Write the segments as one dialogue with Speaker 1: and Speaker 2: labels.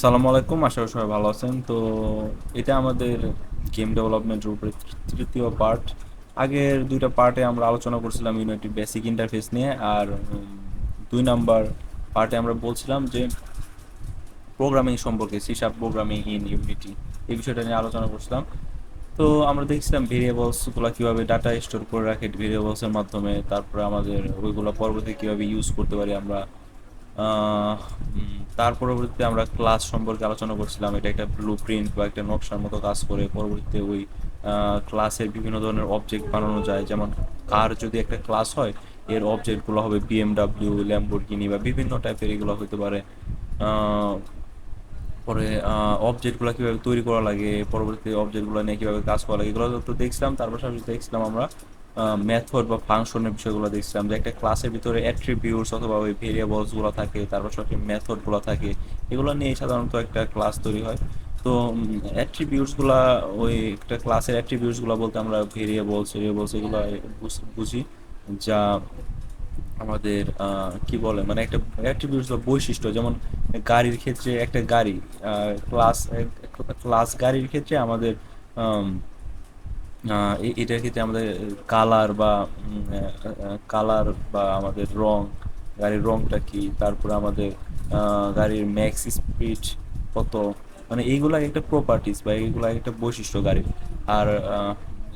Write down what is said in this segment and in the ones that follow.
Speaker 1: আসসালামু আলাইকুম, আশা করি সবাই ভালো আছেন। তো এটা আমাদের গেম ডেভেলপমেন্টের উপরে তৃতীয় পার্ট। আগের দুইটা পার্টে আমরা আলোচনা করছিলাম ইউনিটি বেসিক ইন্টারফেস নিয়ে, আর 2 নাম্বার পার্টে আমরা বলছিলাম যে প্রোগ্রামিং সম্পর্কে, C sharp programming in Unity, এই বিষয়টা নিয়ে আলোচনা করছিলাম। তো আমরা দেখছিলাম ভেরিয়েবলসগুলো কীভাবে ডাটা স্টোর করে রাখে ভেরিয়েবলসের মাধ্যমে, তারপরে আমাদের ওইগুলো পরবর্তী কীভাবে ইউজ করতে পারি আমরা। তার পরবর্তীতে আমরা ক্লাস সম্পর্কে আলোচনা করছিলাম। এটা একটা ব্লু প্রিন্ট বা একটা নকশার মতো কাজ করে। পরবর্তীতে ওই ক্লাসের বিভিন্ন ধরনের অবজেক্ট বানানো যায়, যেমন কার যদি একটা ক্লাস হয়, এর অবজেক্টগুলো হবে বিএমডাব্লিউ, ল্যাম্বোরগিনি বা বিভিন্ন টাইপের এগুলো হতে পারে। আহ, পরে অবজেক্টগুলো কীভাবে তৈরি করা লাগে, পরবর্তীতে অবজেক্টগুলো নিয়ে কীভাবে কাজ করা লাগে, এগুলো তো দেখছিলাম। তার পাশাপাশি দেখছিলাম আমরা মেথড বা ফাংশনের বিষয়গুলো দেখছিলাম, যে একটা ক্লাসের ভিতরে অ্যাট্রিবিউটস অথবা ওই ভেরিয়েবলসগুলো থাকে, তার পাশাপাশি মেথডগুলো থাকে, এগুলো নিয়ে সাধারণত একটা ক্লাস তৈরি হয়। তো অ্যাট্রিবিউটসগুলো, ওই একটা ক্লাসের অ্যাট্রিবিউটসগুলো বলতে আমরা ভেরিয়েবলস এগুলো বুঝি, যা আমাদের কি বলে, মানে একটা অ্যাট্রিবিউটস বা বৈশিষ্ট্য। যেমন গাড়ির ক্ষেত্রে একটা গাড়ি, ক্লাস ক্লাস গাড়ির ক্ষেত্রে আমাদের এটার ক্ষেত্রে আমাদের কালার বা কালার বা আমাদের রং, গাড়ির রংটা কি, তারপরে আমাদের গাড়ির ম্যাক্স স্পিড কত, মানে এইগুলা একটা প্রপার্টিস বা এইগুলা একটা বৈশিষ্ট্য গাড়ির। আর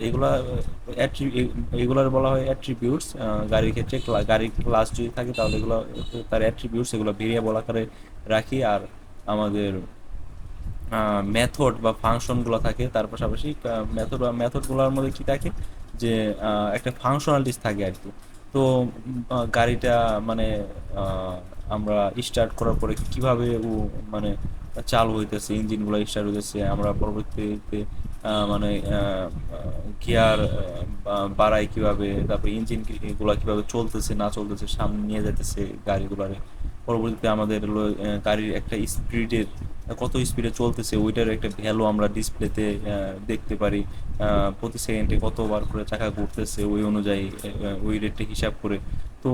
Speaker 1: এইগুলা এইগুলার বলা হয় অ্যাট্রিবিউটস। গাড়ির ক্ষেত্রে গাড়ির ক্লাস যদি থাকে তাহলে এগুলো তার অ্যাট্রিবিউটস, এগুলো ভেরিয়েবল আকারে রাখি। আর আমাদের মেথড বা ফাংশনগুলো থাকে তার পাশাপাশি। মেথডগুলোর মধ্যে কি থাকে, যে একটা ফাংশনালিটিস থাকে আর কি। তো গাড়িটা মানে আহ, আমরা স্টার্ট করার পরে কিভাবে ও মানে চালু হইতেছে, ইঞ্জিনগুলো স্টার্ট হইতেছে, আমরা পরবর্তীতে মানে গিয়ার বাড়াই কিভাবে, তারপরে ইঞ্জিন গুলা কিভাবে চলতেছে না চলতেছে, সামনে নিয়ে যাইতেছে গাড়িগুলারে। পরবর্তীতে আমাদের হলো গাড়ির একটা স্পিডের, কত স্পিডে চলতেছে ওইটার একটা ভ্যালু আমরা ডিসপ্লেতে দেখতে পারি। প্রতি সেকেন্ডে কতবার করে চাকা ঘুরতেছে ওই অনুযায়ী ওই রেটটা হিসাব করে। তো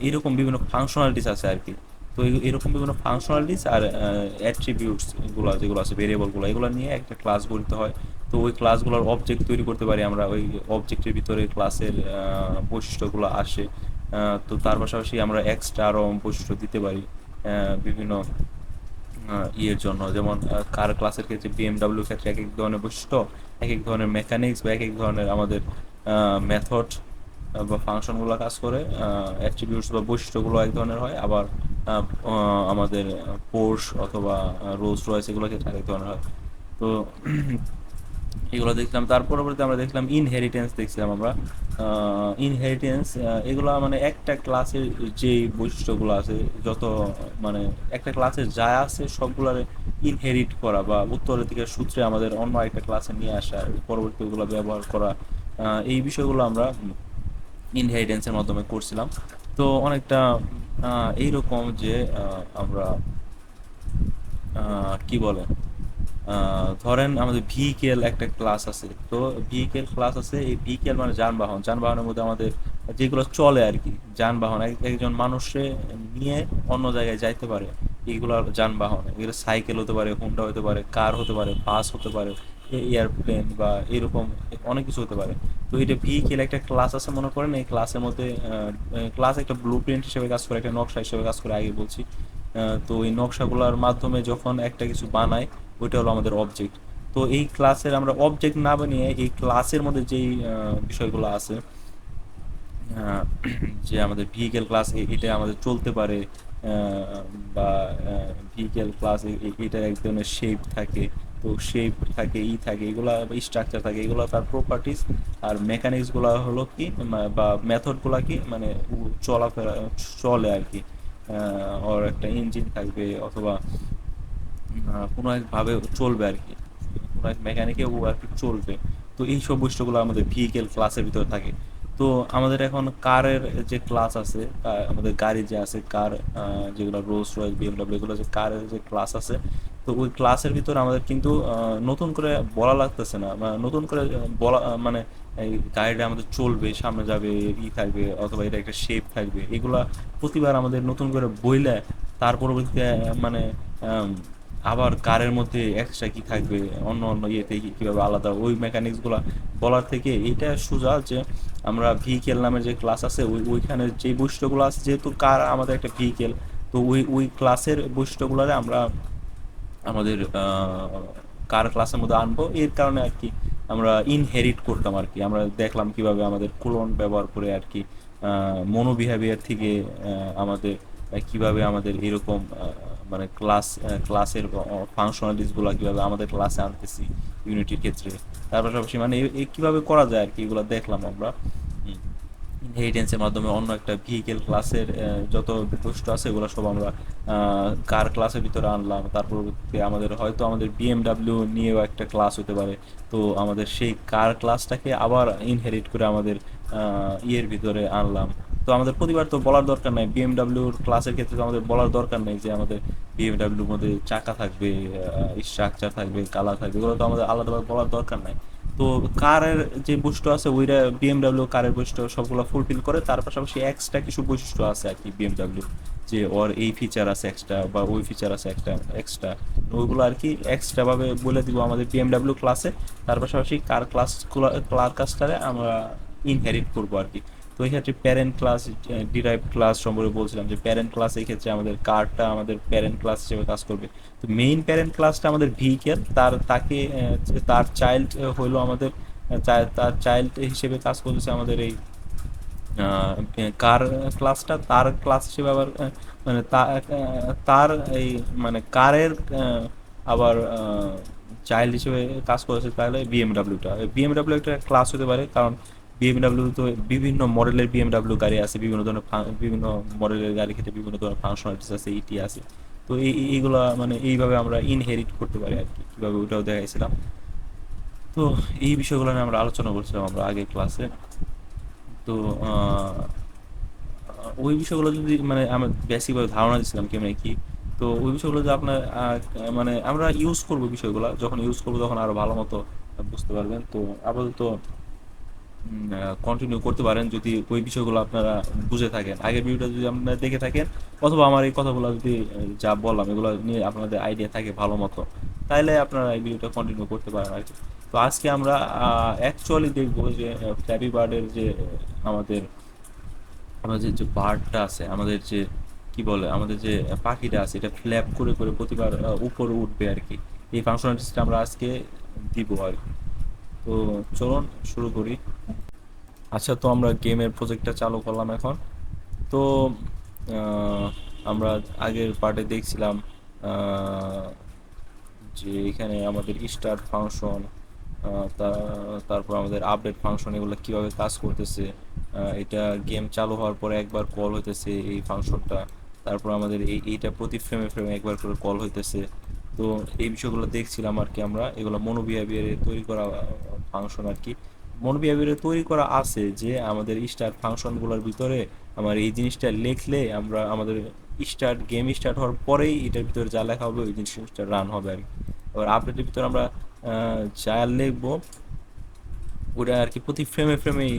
Speaker 1: এরকম বিভিন্ন ফাংশনালিটিস আছে আর কি। তো এরকম বিভিন্ন ফাংশনালিটিস আর অ্যাট্রিবিউটস গুলো যেগুলো আছে, ভেরিয়েবলগুলো, এগুলো নিয়ে একটা ক্লাস গঠিত হয়। তো ওই ক্লাসগুলোর অবজেক্ট তৈরি করতে পারি আমরা, ওই অবজেক্টের ভিতরে ক্লাসের বৈশিষ্ট্যগুলো আসে। তো তার পাশাপাশি আমরা এক্সট্রা আরও বৈশিষ্ট্য দিতে পারি বিভিন্ন ইয়ের জন্য। যেমন কার ক্লাসের ক্ষেত্রে বিএমডাব্লিউ ক্ষেত্রে এক এক ধরনের বৈশিষ্ট্য, এক এক ধরনের মেকানিক্স বা এক এক ধরনের আমাদের মেথড বা ফাংশনগুলো কাজ করে। অ্যাট্রিবিউটস বা বৈশিষ্ট্যগুলো এক ধরনের হয়, আবার আমাদের পোর্শ অথবা রোলস রয়েছে এগুলো ক্ষেত্রে আরেক ধরনের হয়। তো এগুলো দেখলাম। তার পরবর্তীতে আমরা দেখলাম ইনহেরিটেন্স, দেখছিলাম আমরা ইনহেরিটেন্স। এগুলো মানে একটা ক্লাসের যে বৈশিষ্ট্যগুলো আছে, যত মানে একটা ক্লাসের যা আছে সবগুলোর ইনহেরিট করা বা উত্তরাধিকার সূত্রে আমাদের অন্য একটা ক্লাসে নিয়ে আসা, পরবর্তী ওগুলো ব্যবহার করা, এই বিষয়গুলো আমরা ইনহেরিটেন্সের মাধ্যমে করছিলাম। তো অনেকটা এইরকম যে আমরা কি বলে, ধরেন আমাদের ভিহিকেল একটা ক্লাস আছে। তো ভিহিকেল ক্লাস আছে, এই ভিহিকেল মানে যানবাহন, যানবাহনের মধ্যে আমাদের যেগুলো চলে আর কি, যানবাহন একজন মানুষে নিয়ে অন্য জায়গায় যাইতে পারে, এইগুলো যানবাহন। এগুলো সাইকেল হতে পারে, হুন্ডা হতে পারে, কার হতে পারে, বাস হতে পারে, এয়ারপ্লেন বা এরকম অনেক কিছু হতে পারে। তো এটা ভিহিকেল একটা ক্লাস আছে মনে করেন। এই ক্লাসের মধ্যে ক্লাস একটা ব্লু প্রিন্ট হিসেবে কাজ করে, একটা নকশা হিসেবে কাজ করে, আগে বলছি। তো এই নকশাগুলোর মাধ্যমে যখন একটা কিছু বানায়, ওইটা হলো আমাদের অবজেক্ট। তো এই ক্লাসের আমরা অবজেক্ট না বানিয়ে এই ক্লাসের মধ্যে যেই বিষয়গুলো আছে, আহ, যে আমাদের ভেহিকেল ক্লাস এটা আমাদের চলতে পারে, বা ভেহিকেল ক্লাস এটার এক ধরনের শেপ থাকে। তো শেপ থাকে, থাকে, এগুলা স্ট্রাকচার থাকে, এগুলো তার প্রপার্টিস। আর মেকানিক্সগুলো হলো কি, বা মেথডগুলো কি, মানে চলাফেরা চলে আর কি। ওর একটা ইঞ্জিন থাকবে অথবা কোনো একভাবে চলবে আর কি, কোনো এক মেকানিকে ও আর কি চলবে। তো এই সব বৈশিষ্ট্যগুলো আমাদের ভেহিকেল ক্লাসের ভিতরে থাকে। তো আমাদের এখন কারের যে ক্লাস আছে, আমাদের গাড়ি যে আছে কার, যেগুলো রোলস রয়েস বিএমডব্লিউ, এগুলো যে কারের যে ক্লাস আছে, তো ওই ক্লাসের ভিতরে আমাদের কিন্তু নতুন করে বলা লাগতেছে না, বা নতুন করে বলা মানে এই গাড়িটা আমাদের চলবে, সামনে যাবে, থাকবে অথবা এটা একটা শেপ থাকবে, এগুলা প্রতিবার আমাদের নতুন করে বইলে তার পরবর্তীতে মানে আবার কারের মধ্যে এক্সট্রা কি থাকবে, অন্য অন্য ইয়েতে কিভাবে আলাদা, ওই মেকানিক্সগুলো বলার থেকে এইটা সোজা যে আমরা ভেহিকেল নামের যে ক্লাস আছে ওইখানে যে বৈশিষ্ট্যগুলো আছে, যেহেতু কার আমাদের একটা ভেহিকেল, তো ওই ক্লাসের বৈশিষ্ট্যগুলোরে আমরা আমাদের কার ক্লাসের মধ্যে আনবো। এর কারণে আর কি আমরা ইনহেরিট করতাম আর কি, আমরা দেখলাম কিভাবে আমাদের ক্লোন ব্যবহার করে আর কি মনোবিহেভিয়ার থেকে আমাদের কিভাবে আমাদের এরকম মানে ক্লাসের ফাংশনালিটিসগুলো কিভাবে আমাদের ক্লাসে আনতেছি ইউনিটির ক্ষেত্রে। তার পাশাপাশি মানে কিভাবে করা যায় আর কি, এগুলো দেখলাম আমরা ইনহেরিটেন্সের মাধ্যমে অন্য একটা ভেহিকেল ক্লাসের যত বৈশিষ্ট্য আছে এগুলো সব আমরা কার ক্লাসের ভিতরে আনলাম। তারপর আমাদের হয়তো আমাদের বিএমডাব্লিউ নিয়েও একটা ক্লাস হতে পারে, তো আমাদের সেই কার ক্লাসটাকে আবার ইনহেরিট করে আমাদের ইয়ের ভিতরে আনলাম। তো আমাদের প্রতিবার তো বলার দরকার নাই, বিএমডাব্লিউর ক্লাসের ক্ষেত্রে তো আমাদের বলার দরকার নেই যে আমাদের বিএমডাব্লিউর মধ্যে চাকা থাকবে, স্ট্রাকচার থাকবে, কালার থাকবে, এগুলো তো আমাদের আলাদাভাবে বলার দরকার নাই। তো কারের যে বৈশিষ্ট্য আছে ওইটা বিএমডাব্লিউ কারের বৈশিষ্ট্য সবগুলো ফুলফিল করে, তার পাশাপাশি এক্সট্রা কিছু বৈশিষ্ট্য আছে আর কি বিএমডাব্লিউ, যে ওর এই ফিচার আছে এক্সট্রা বা ওই ফিচার আছে একটা এক্সট্রা, ওইগুলো আর কি এক্সট্রা ভাবে বলে দিব আমাদের বিএমডাব্লিউ ক্লাসে। তার পাশাপাশি কার ক্লাসগুলো ক্লাসটারে আমরা ইনহেরিট করবো আর কি। তো এই ক্ষেত্রে প্যারেন্ট ক্লাস, ডিরাইভ ক্লাস সম্পর্কে বলছিলাম যে প্যারেন্ট ক্লাস এই ক্ষেত্রে আমাদের কারটা আমাদের প্যারেন্ট ক্লাস হিসেবে কাজ করবে। তো মেইন প্যারেন্ট ক্লাসটা আমাদের ভেহিকেল, তার চাইল্ড হইলো আমাদের তার চাইল্ড হিসেবে কাজ করতেছে আমাদের এই কার ক্লাসটা, তার ক্লাস হিসেবে আবার মানে তার এই মানে কারের আবার চাইল্ড হিসেবে কাজ করেছে তাহলে বিএমডাব্লিউটা। বিএমডাব্লিউ একটা ক্লাস হতে পারে, কারণ বিএমডাব্লিউ তো বিভিন্ন মডেলের বিএমডাব্লিউ গাড়ি আছে, বিভিন্ন ধরনের বিভিন্ন মডেলের গাড়ির ক্ষেত্রে বিভিন্ন ধরনের ফাংশনালিটিস আছে, ইটি আছে। তো এইগুলা মানে এইভাবে আমরা ইনহেরিট করতে পারি আর কি, কীভাবে ওটাও দেখাইছিলাম। তো এই বিষয়গুলো নিয়ে আমরা আলোচনা করছিলাম আমরা আগের ক্লাসে। তো ওই বিষয়গুলো যদি মানে আমরা বেসিকভাবে ধারণা দিচ্ছিলাম কেমন কি, তো ওই বিষয়গুলো যে আপনার মানে আমরা ইউজ করবো বিষয়গুলো, যখন ইউজ করবো তখন আরো ভালো মতো বুঝতে পারবেন। তো আপাতত কন্টিনিউ করতে পারেন যদি ওই বিষয়গুলো আপনারা বুঝে থাকেন, আগের ভিডিওটা যদি আপনারা দেখে থাকেন, অথবা আমার এই কথাগুলো যদি যা বললাম এগুলো নিয়ে আপনাদের আইডিয়া থাকে ভালো মতো, তাহলে আপনারা এই ভিডিওটা কন্টিনিউ করতে পারেন আর কি। তো আজকে আমরা অ্যাকচুয়ালি দেখবো যে ফ্ল্যাপি বার্ডের যে আমাদের আমাদের যে বার্ডটা আছে, আমাদের যে কি বলে আমাদের যে পাখিটা আছে, এটা ফ্ল্যাপ করে করে প্রতিবার উপরে উঠবে আর কি। এই ফাংশনালিটিসটা আমরা আজকে দিব আর কি। তো চলুন শুরু করি। আচ্ছা, তো আমরা গেমের প্রজেক্টটা চালু করলাম এখন। তো আহ, আমরা আগের পার্টে দেখছিলাম আহ, যে এখানে আমাদের স্টার্ট ফাংশন, তারপর আমাদের আপডেট ফাংশন, এগুলো কিভাবে কাজ করতেছে। এটা গেম চালু হওয়ার পরে একবার কল হইতেছে এই ফাংশনটা, তারপর আমাদের এইটা প্রতি ফ্রেমে ফ্রেমে একবার করে কল হইতেছে। তো এই বিষয়গুলো দেখছিলাম আর কি, আমরা এগুলো মনোবিহেভিয়ারে তৈরি করা ফাংশন আর কি। মনোবিহেভিয়ারে তৈরি করা আছে যে আমাদের স্টার্ট ফাংশনগুলোর ভিতরে আমার এই জিনিসটা লিখলে আমরা আমাদের গেম স্টার্ট হওয়ার পরেই এটার ভিতরে যা লেখা হবে ওই জিনিসটা রান হবে আর কি। এবার আপডেটের ভিতরে আমরা যা লিখবো ওটা আর কি প্রতি ফ্রেমে ফ্রেমেই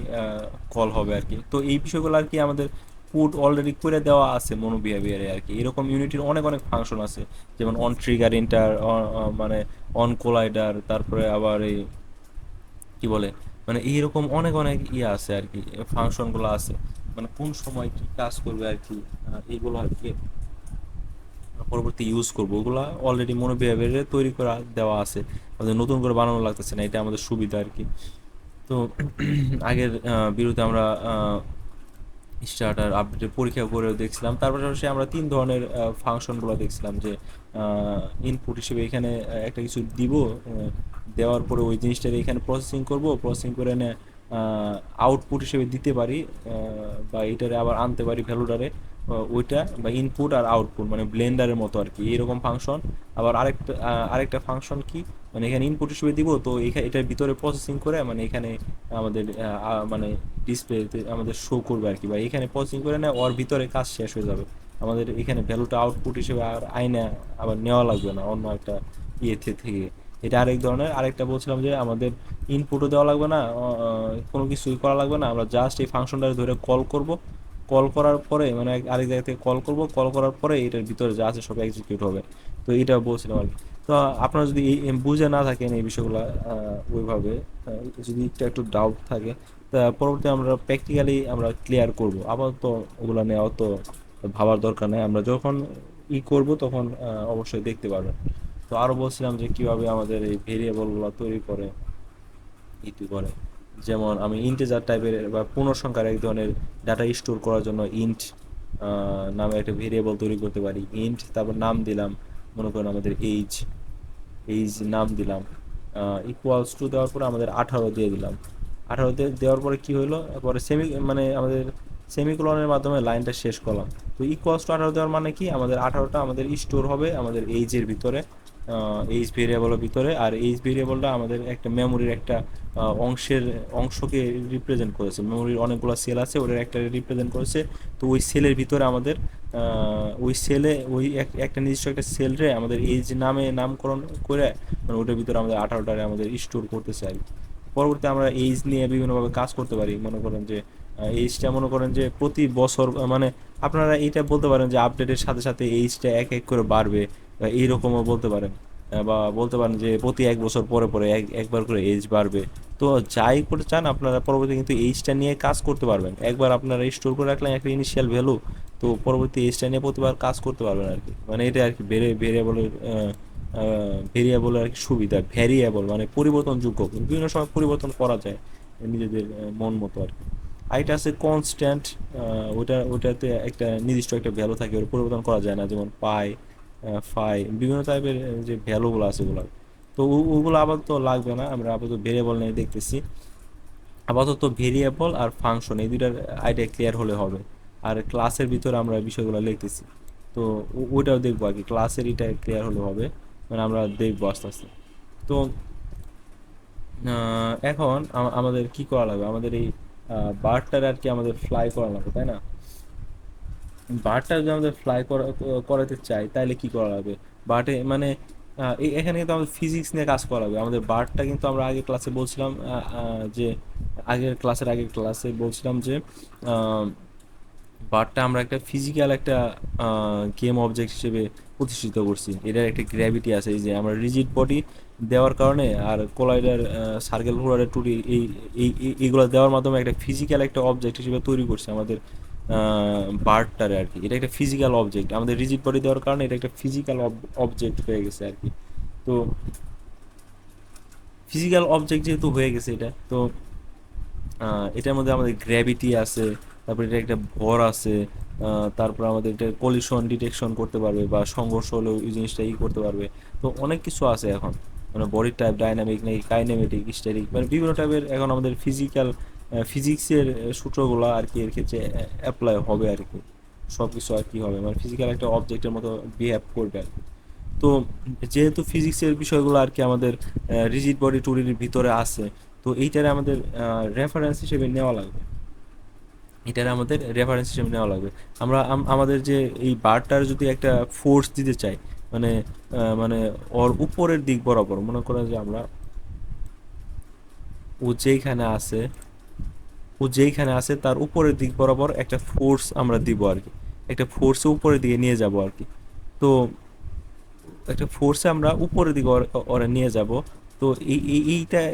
Speaker 1: কল হবে আর কি। তো এই বিষয়গুলো আর কি আমাদের কোড অলরেডি করে দেওয়া আছে মনো বিহেভিয়ারে আর কি। এরকম ইউনিটির অনেক অনেক ফাংশন আছে, যেমন অন ট্রিগার ইন্টার, মানে অন কোলাইডার, তারপরে আবার এই কি বলে মানে এইরকম অনেক অনেক ইয়ে আছে আর কি, ফাংশনগুলো আছে মানে কোন সময় কি কাজ করবে আর কি। এইগুলো আর কি পরবর্তী ইউজ করবো, ওগুলা অলরেডি মনো বিহেভিয়ারে তৈরি করা দেওয়া আছে, আমাদের নতুন করে বানানো লাগতেছে না, এটা আমাদের সুবিধা আর কি। তো আগের বিরুদ্ধে আমরা স্টার্টার আপডেটের পরীক্ষা করে দেখছিলাম। তার পাশাপাশি আমরা তিন ধরনের ফাংশনগুলো দেখছিলাম যে ইনপুট হিসেবে এখানে একটা কিছু দিব, দেওয়ার পরে ওই জিনিসটার এখানে প্রসেসিং করব, প্রসেসিং করে এনে আউটপুট হিসেবে দিতে পারি, বা এটারে আবার আনতে পারি ভ্যালুটারে, ওইটা বা ইনপুট আর আউটপুট মানে ব্লেন্ডারের মতো আর কি এরকম ফাংশন। আবার আরেকটা ফাংশন কি, মানে এখানে ইনপুট হিসেবে দিব, তো এখানে এটার ভিতরে প্রসেসিং করে মানে এখানে আমাদের মানে ডিসপ্লেতে আমাদের শো করবে আর কি, বা এখানে প্রসেসিং করে নেয় ওর ভিতরে কাজ শেষ হয়ে যাবে, আমাদের এখানে ভ্যালুটা আউটপুট হিসেবে আর আইনা আবার নেওয়া লাগবে না অন্য একটা ইয়েতে থেকে। এটা আরেক ধরনের। আরেকটা বলছিলাম যে আমাদের ইনপুটও দেওয়া লাগবে না, কোনো কিছুই করা লাগবে না, আমরা জাস্ট এই ফাংশনটা ধরে কল করব, কল করার পরে মানে আরেক জায়গা থেকে কল করব, কল করার পরে এটার ভিতরে যা আছে সব এক্সিকিউট হবে। তো এটা বলছিলাম আর কি। তো আপনারা যদি বুঝে না থাকেন এই বিষয়গুলো ওইভাবে, যদি একটু একটু ডাউট থাকে, তা পরবর্তী আমরা প্র্যাকটিক্যালি আমরা ক্লিয়ার করব। আপাতত ওগুলো নেওয়া তো ভাবার দরকার নেই, আমরা যখন করব তখন অবশ্যই দেখতে পারবেন। তো আরো বলছিলাম যে কিভাবে আমাদের এই ভেরিয়েবলগুলো তৈরি করে, করে। যেমন আমি ইন্টিজার টাইপের বা পূর্ণ সংখ্যার এক ধরনের ডাটা স্টোর করার জন্য ইন্ট নামে একটা ভেরিয়েবল তৈরি করতে পারি। ইন্ট, তারপর নাম দিলাম, মনে করেন আমাদের এইজ, নাম দিলাম, ইকুয়ালস টু দেওয়ার পরে আমাদের 18 দিয়ে দিলাম। 18 দেওয়ার পরে কি হলো, পরে মানে আমাদের সেমিকোলনের মাধ্যমে লাইনটা শেষ করলাম। তো ইকুয়ালস টু 18 দেওয়ার মানে কি, আমাদের 18টা আমাদের স্টোর হবে আমাদের এইজের ভিতরে, এইজ ভেরিয়েবলের ভিতরে। আর এইজ ভেরিয়েবলটা আমাদের একটা মেমোরির একটা অংশকে রিপ্রেজেন্ট করেছে। মেমোরির অনেকগুলো সেল আছে, ওটার একটা রিপ্রেজেন্ট করেছে। তো ওই সেলের ভিতরে আমাদের ওই সেলে ওই একটা নির্দিষ্ট একটা সেলরে আমাদের এইজ নামে নামকরণ করে, মানে ওটার ভিতরে আমাদের 18টারে আমাদের স্টোর করতেছে আর কি। পরবর্তী আমরা এইজ নিয়ে বিভিন্নভাবে কাজ করতে পারি। মনে করেন যে এইজটা মনে করেন যে প্রতি বছর মানে আপনারা এইটা বলতে পারেন যে আপডেটের সাথে সাথে এইজটা এক এক করে বাড়বে, বা এইরকমও বলতে পারেন। বা বলতে পারেন যে প্রতি 1 বছর পরে পরে একবার করে এজ বাড়বে। তো যাই করে চান আপনারা পরবর্তী কিন্তু এইজটা নিয়ে কাজ করতে পারবেন। একবার আপনারা স্টোর করে রাখলেন একটা ইনিশিয়াল ভ্যালু, তো পরবর্তী এইজটা নিয়ে প্রতিবার কাজ করতে পারবেন আর কি। মানে এটা আর কি ভেরিয়েবলের ভেরিয়েবলের আর কি সুবিধা। ভ্যারিয়েবল মানে পরিবর্তনযোগ্য, বিভিন্ন সময় পরিবর্তন করা যায় নিজেদের মন মতো আর কি। আরেকটা আছে কনস্ট্যান্ট, ওটাতে একটা নির্দিষ্ট একটা ভ্যালু থাকে, ওটা পরিবর্তন করা যায় না, যেমন পাই, ফাই, বিভিন্ন টাইপের যে ভ্যালুগুলো আছে ওগুলো। তো ওগুলো আপাতত লাগবে না, আমরা আপাতত ভেরিয়েবল নিয়ে দেখতেছি। আপাতত ভেরিয়েবল আর ফাংশন এই দুইটার আইডিয়া ক্লিয়ার হলে হবে। আর ক্লাসের ভিতরে আমরা বিষয়গুলো লিখতেছি, তো ওইটাও দেখবো আর কি। ক্লাসের এটা ক্লিয়ার হলে হবে, মানে আমরা দেখবো আস্তে আস্তে। তো এখন আমাদের কি করা লাগবে, আমাদের এই বার্ডটার আর কি আমাদের ফ্লাই করা লাগবে, তাই না? বারটা যদি আমাদের ফ্লাই করাতে চাই তাহলে কি করা লাগবে? বার্টে মানে এখানে কিন্তু আমাদের ফিজিক্স নিয়ে কাজ করা লাগবে। আমাদের বার্টটা কিন্তু আমরা আগের ক্লাসে বলছিলাম, যে আগের ক্লাসে বলছিলাম যে বারটা আমরা একটা ফিজিক্যাল একটা গেম অবজেক্ট হিসেবে প্রতিষ্ঠিত করছি। এটার একটা গ্র্যাভিটি আছে, এই যে আমরা রিজিড বডি দেওয়ার কারণে আর কোলাইডার, সার্কেল কোলাইডার টুটি, এইগুলো দেওয়ার মাধ্যমে একটা ফিজিক্যাল একটা অবজেক্ট হিসেবে তৈরি করছে আমাদের বার্ডটারে আর কি। এটা একটা ফিজিক্যাল অবজেক্ট, আমাদের রিজিড বডি দেওয়ার কারণে এটা একটা ফিজিক্যাল অবজেক্ট হয়ে গেছে আর কি। তো ফিজিক্যাল অবজেক্ট যেহেতু হয়ে গেছে এটা, তো এটার মধ্যে আমাদের গ্র্যাভিটি আছে, তারপরে এটা একটা ভর আছে, তারপর আমাদের এটা কলিশন ডিটেকশন করতে পারবে, বা সংঘর্ষ হলেও এই জিনিসটা করতে পারবে। তো অনেক কিছু আছে এখন, মানে বডি টাইপ, ডাইনামিক নাকি কাইনেমেটিক, স্ট্যাটিক, মানে বিভিন্ন টাইপের এখন আমাদের ফিজিক্সের সূত্রগুলো আর কি এর ক্ষেত্রে অ্যাপ্লাই হবে আর কি। সব কিছু আর কি হবে, মানে ফিজিক্যাল একটা অবজেক্টের মতো বিহেভ করবে আর কি। তো যেহেতু ফিজিক্সের বিষয়গুলো আর কি আমাদের রিজিড বডি টুরির ভিতরে আছে, তো এইটারে আমাদের রেফারেন্স হিসেবে নেওয়া লাগবে। আমরা আমাদের যে এই বারটার যদি একটা ফোর্স দিতে চাই, মানে মানে ওর উপরের দিক বরাবর, মনে করেন যে আমরা ও যেইখানে আছে তার উপরের দিক বরাবর একটা ফোর্স আমরা দিব আর কি। একটা ফোর্সে উপরের দিকে নিয়ে যাব আর কি। তো একটা ফোর্সে আমরা উপরের দিকে ওরা নিয়ে যাব। তো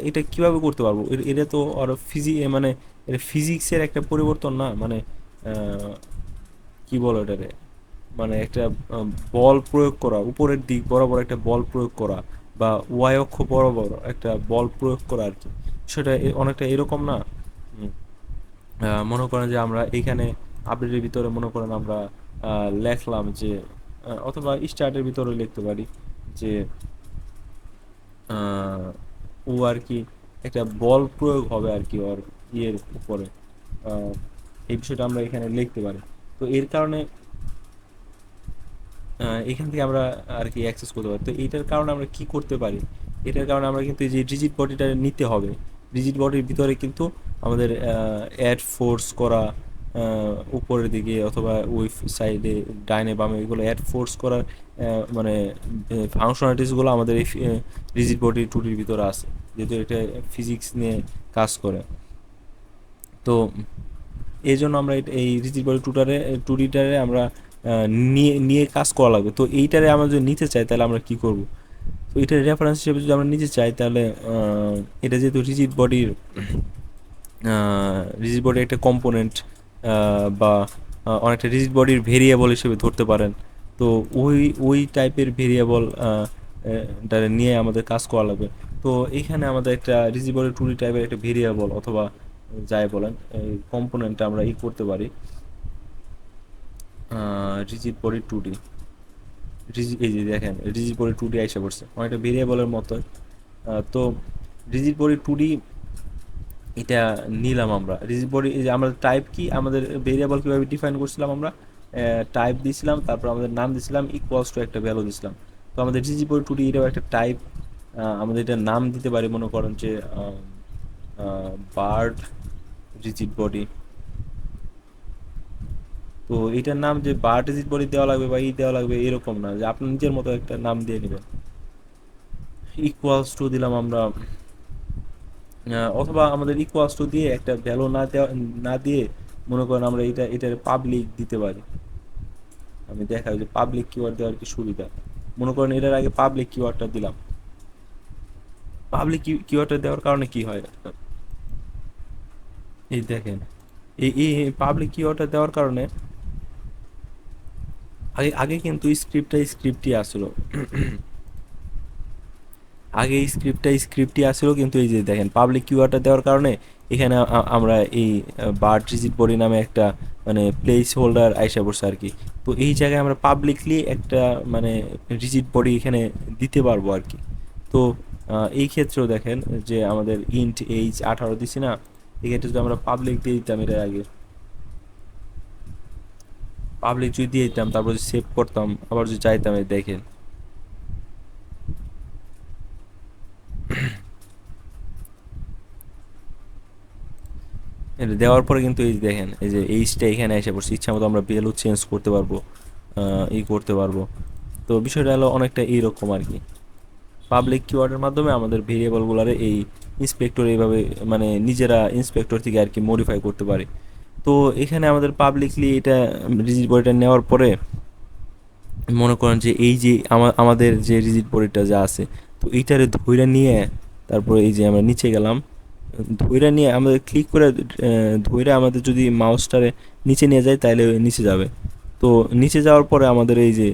Speaker 1: এটা কিভাবে করতে পারবো? এটা তো ওর মানে এটা ফিজিক্সের একটা পরিবর্তন না, মানে আহ, কি বলো এটারে, মানে একটা বল প্রয়োগ করা, উপরের দিক বরাবর একটা বল প্রয়োগ করা, বা ওয়াই অক্ষ বরাবর একটা বল প্রয়োগ করা আর কি। সেটা অনেকটা এরকম না? হুম। মনে করেন যে আমরা এইখানে আপডেটের ভিতরে মনে করেন আমরা লেখলাম যে, অথবা স্টার্টের ভিতরে লিখতে পারি যে আহ, ও আর কি একটা বল প্রয়োগ হবে আর কি ওর ইয়ের উপরে। আহ, এই বিষয়টা আমরা এখানে লিখতে পারি। তো এর কারণে এখান থেকে আমরা আর কি অ্যাক্সেস করতে পারি। তো এইটার কারণে আমরা কি করতে পারি, এটার কারণে আমরা কিন্তু এই যে রিজিড বডিটা নিতে হবে। রিজিড বডির ভিতরে কিন্তু আমাদের অ্যাড ফোর্স করা, উপরের দিকে অথবা ওই সাইডে, ডাইনে বামে, এগুলো অ্যাড ফোর্স করার মানে ফাংশনালিটিসগুলো আমাদের এই রিজিড বডি টুটির ভিতরে আছে, যেহেতু এটা ফিজিক্স নিয়ে কাজ করে। তো এই জন্য আমরা এই রিজিড বডি টুডিটারে আমরা নিয়ে নিয়ে কাজ করা লাগবে। তো এইটারে আমরা যদি নিতে চাই তাহলে আমরা কি করব? তো এটার রেফারেন্স হিসেবে যদি আমরা নিতে চাই তাহলে এটা যেহেতু রিজিড বডির একটা কম্পোনেন্ট বা অনেকটা রিজিড বডির ভেরিয়েবল হিসেবে ধরতে পারেন। তো ওই ওই টাইপের ভেরিয়েবল নিয়ে আমাদের কাজ করা লাগবে। তো এখানে আমাদের একটা রিজিড বডি টুডি টাইপের একটা ভেরিয়েবল অথবা যাই বলেন এই কম্পোনেন্টটা আমরা করতে পারি রিজিড বডি টুডি। এই যে দেখেন রিজিড বডি টুডি আইসা পড়ছে অনেকটা ভেরিয়েবলের মতো। তো রিজিড বডি টুডি এটা নিলাম আমরা রিজিড বডি। এই যে আমাদের টাইপ কি, আমাদের ভেরিয়েবল কীভাবে ডিফাইন করছিলাম আমরা, টাইপ দিয়েছিলাম, তারপর আমাদের নাম দিয়েছিলাম, ইকুয়ালস টু একটা ভ্যালু দিয়েছিলাম। তো আমাদের রিজিড বডি টুডি এটাও একটা টাইপ। আমাদের এটা নাম দিতে পারি, মনে করেন যে বার্ড রিজিড বডি। তো এটার নাম যে বার্ড রিজিড বডি দেওয়া লাগবে বা দেওয়া লাগবে এরকম না, যে আপনি নিজের মতো একটা নাম দিয়ে নেবেন। ইকুয়ালস টু দিলাম আমরা, অথবা আমাদের ইকুয়ালস টু দিয়ে একটা ভ্যালু না দিয়ে মনে করেন আমরা এটার পাবলিক দিতে পারি। আমি দেখাই যে পাবলিক কিওয়ার্ড দেওয়ার কি সুবিধা। মনে করেন এটার আগে পাবলিক কিওয়ার্ডটা দিলাম। পাবলিক কিওয়ার্ডটা দেওয়ার কারণে কি হয়, এই দেখেন এই পাবলিক কিওয়ার্ডটা দেওয়ার কারণে আগে আগে কিন্তু স্ক্রিপ্টই আসলো। আগে স্ক্রিপ্টই আসলো, কিন্তু এই যে দেখেন পাবলিক কিওয়ার্ডটা দেওয়ার কারণে এখানে আমরা এই বার্ড রিজিট বডি নামে একটা মানে প্লেস হোল্ডার আইসা পড়ছে আর কি। তো এই জায়গায় আমরা পাবলিকলি একটা মানে রিজিট বডি এখানে দিতে পারবো আর কি। তো এই ক্ষেত্রেও দেখেন যে আমাদের ইন্ট এইজ 18 দিছি না, এক্ষেত্রে যদি আমরা পাবলিক দিয়ে দিতাম, এর আগে পাবলিক যদি দিয়ে দিতাম তারপর যদি সেভ করতাম আবার যদি চাইতাম, এই দেখেন এটা দেওয়ার পরে কিন্তু এই যে দেখেন এই যে এইচটা এখানে এসে পড়ছে, ইচ্ছা মতো আমরা ভ্যালু চেঞ্জ করতে পারবো, করতে পারবো। তো বিষয়টা হলো অনেকটা এইরকম আর কি। পাবলিক কিওয়ার্ডের মাধ্যমে আমাদের ভেরিয়েবলগুলোরে এই ইন্সপেক্টর এইভাবে মানে নিজেরা ইন্সপেক্টর থেকে আর কি মডিফাই করতে পারে। তো এখানে আমাদের পাবলিকলি এটা রিজিট বডিটা নেওয়ার পরে মনে করেন যে এই যে আমাদের যে রিজিট বডিটা যা আছে, তো এইটারে ধইরা নিয়ে তারপরে এই যে আমরা নিচে গেলাম, ধইরা নিয়ে আমাদের ক্লিক করে ধইরা আমাদের যদি মাউসটারে নিচে নিয়ে যায় তাহলে নিচে যাবে। তো নিচে যাওয়ার পরে আমাদের এই যে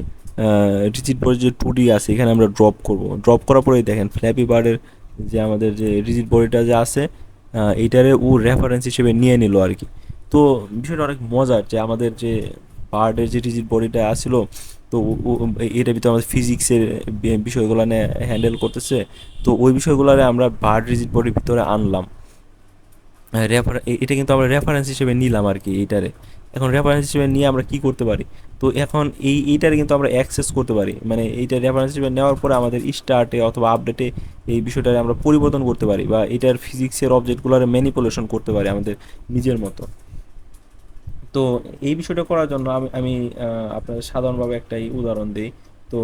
Speaker 1: রিজিট বডির যে টু ডি আছে এখানে আমরা ড্রপ করব। ড্রপ করার পরেই দেখেন ফ্ল্যাপি বার্ডের যে আমাদের যে রিজিট বডিটা যে আছে এইটারে ও রেফারেন্স হিসেবে নিয়ে নিল আর কি। তো বিষয়টা অনেক মজার যে আমাদের যে বার্ডের যে রিজিট বডিটা আসছিল, তো এটার ভিতরে আমাদের ফিজিক্সের বিষয়গুলো নিয়ে হ্যান্ডেল করতেছে। তো ওই বিষয়গুলোরে আমরা বার্ড রিজিট বডির ভিতরে আনলাম। এটা কিন্তু আমরা রেফারেন্স হিসেবে নিলাম আর কি এইটারে। এখন রেফারেন্স হিসেবে নিয়ে আমরা কি করতে পারি, তো এখন এইটারে কিন্তু আমরা অ্যাক্সেস করতে পারি, মানে এইটা রেফারেন্স হিসেবে নেওয়ার পরে আমাদের স্টার্টে অথবা আপডেটে এই বিষয়টারে আমরা পরিবর্তন করতে পারি বা এটার ফিজিক্সের অবজেক্টগুলোর ম্যানিপুলেশন করতে পারি আমাদের নিজের মতো। তো এই বিষয়টা করার জন্য আমি আপনাদের সাধারণভাবে একটাই উদাহরণ দিই। তো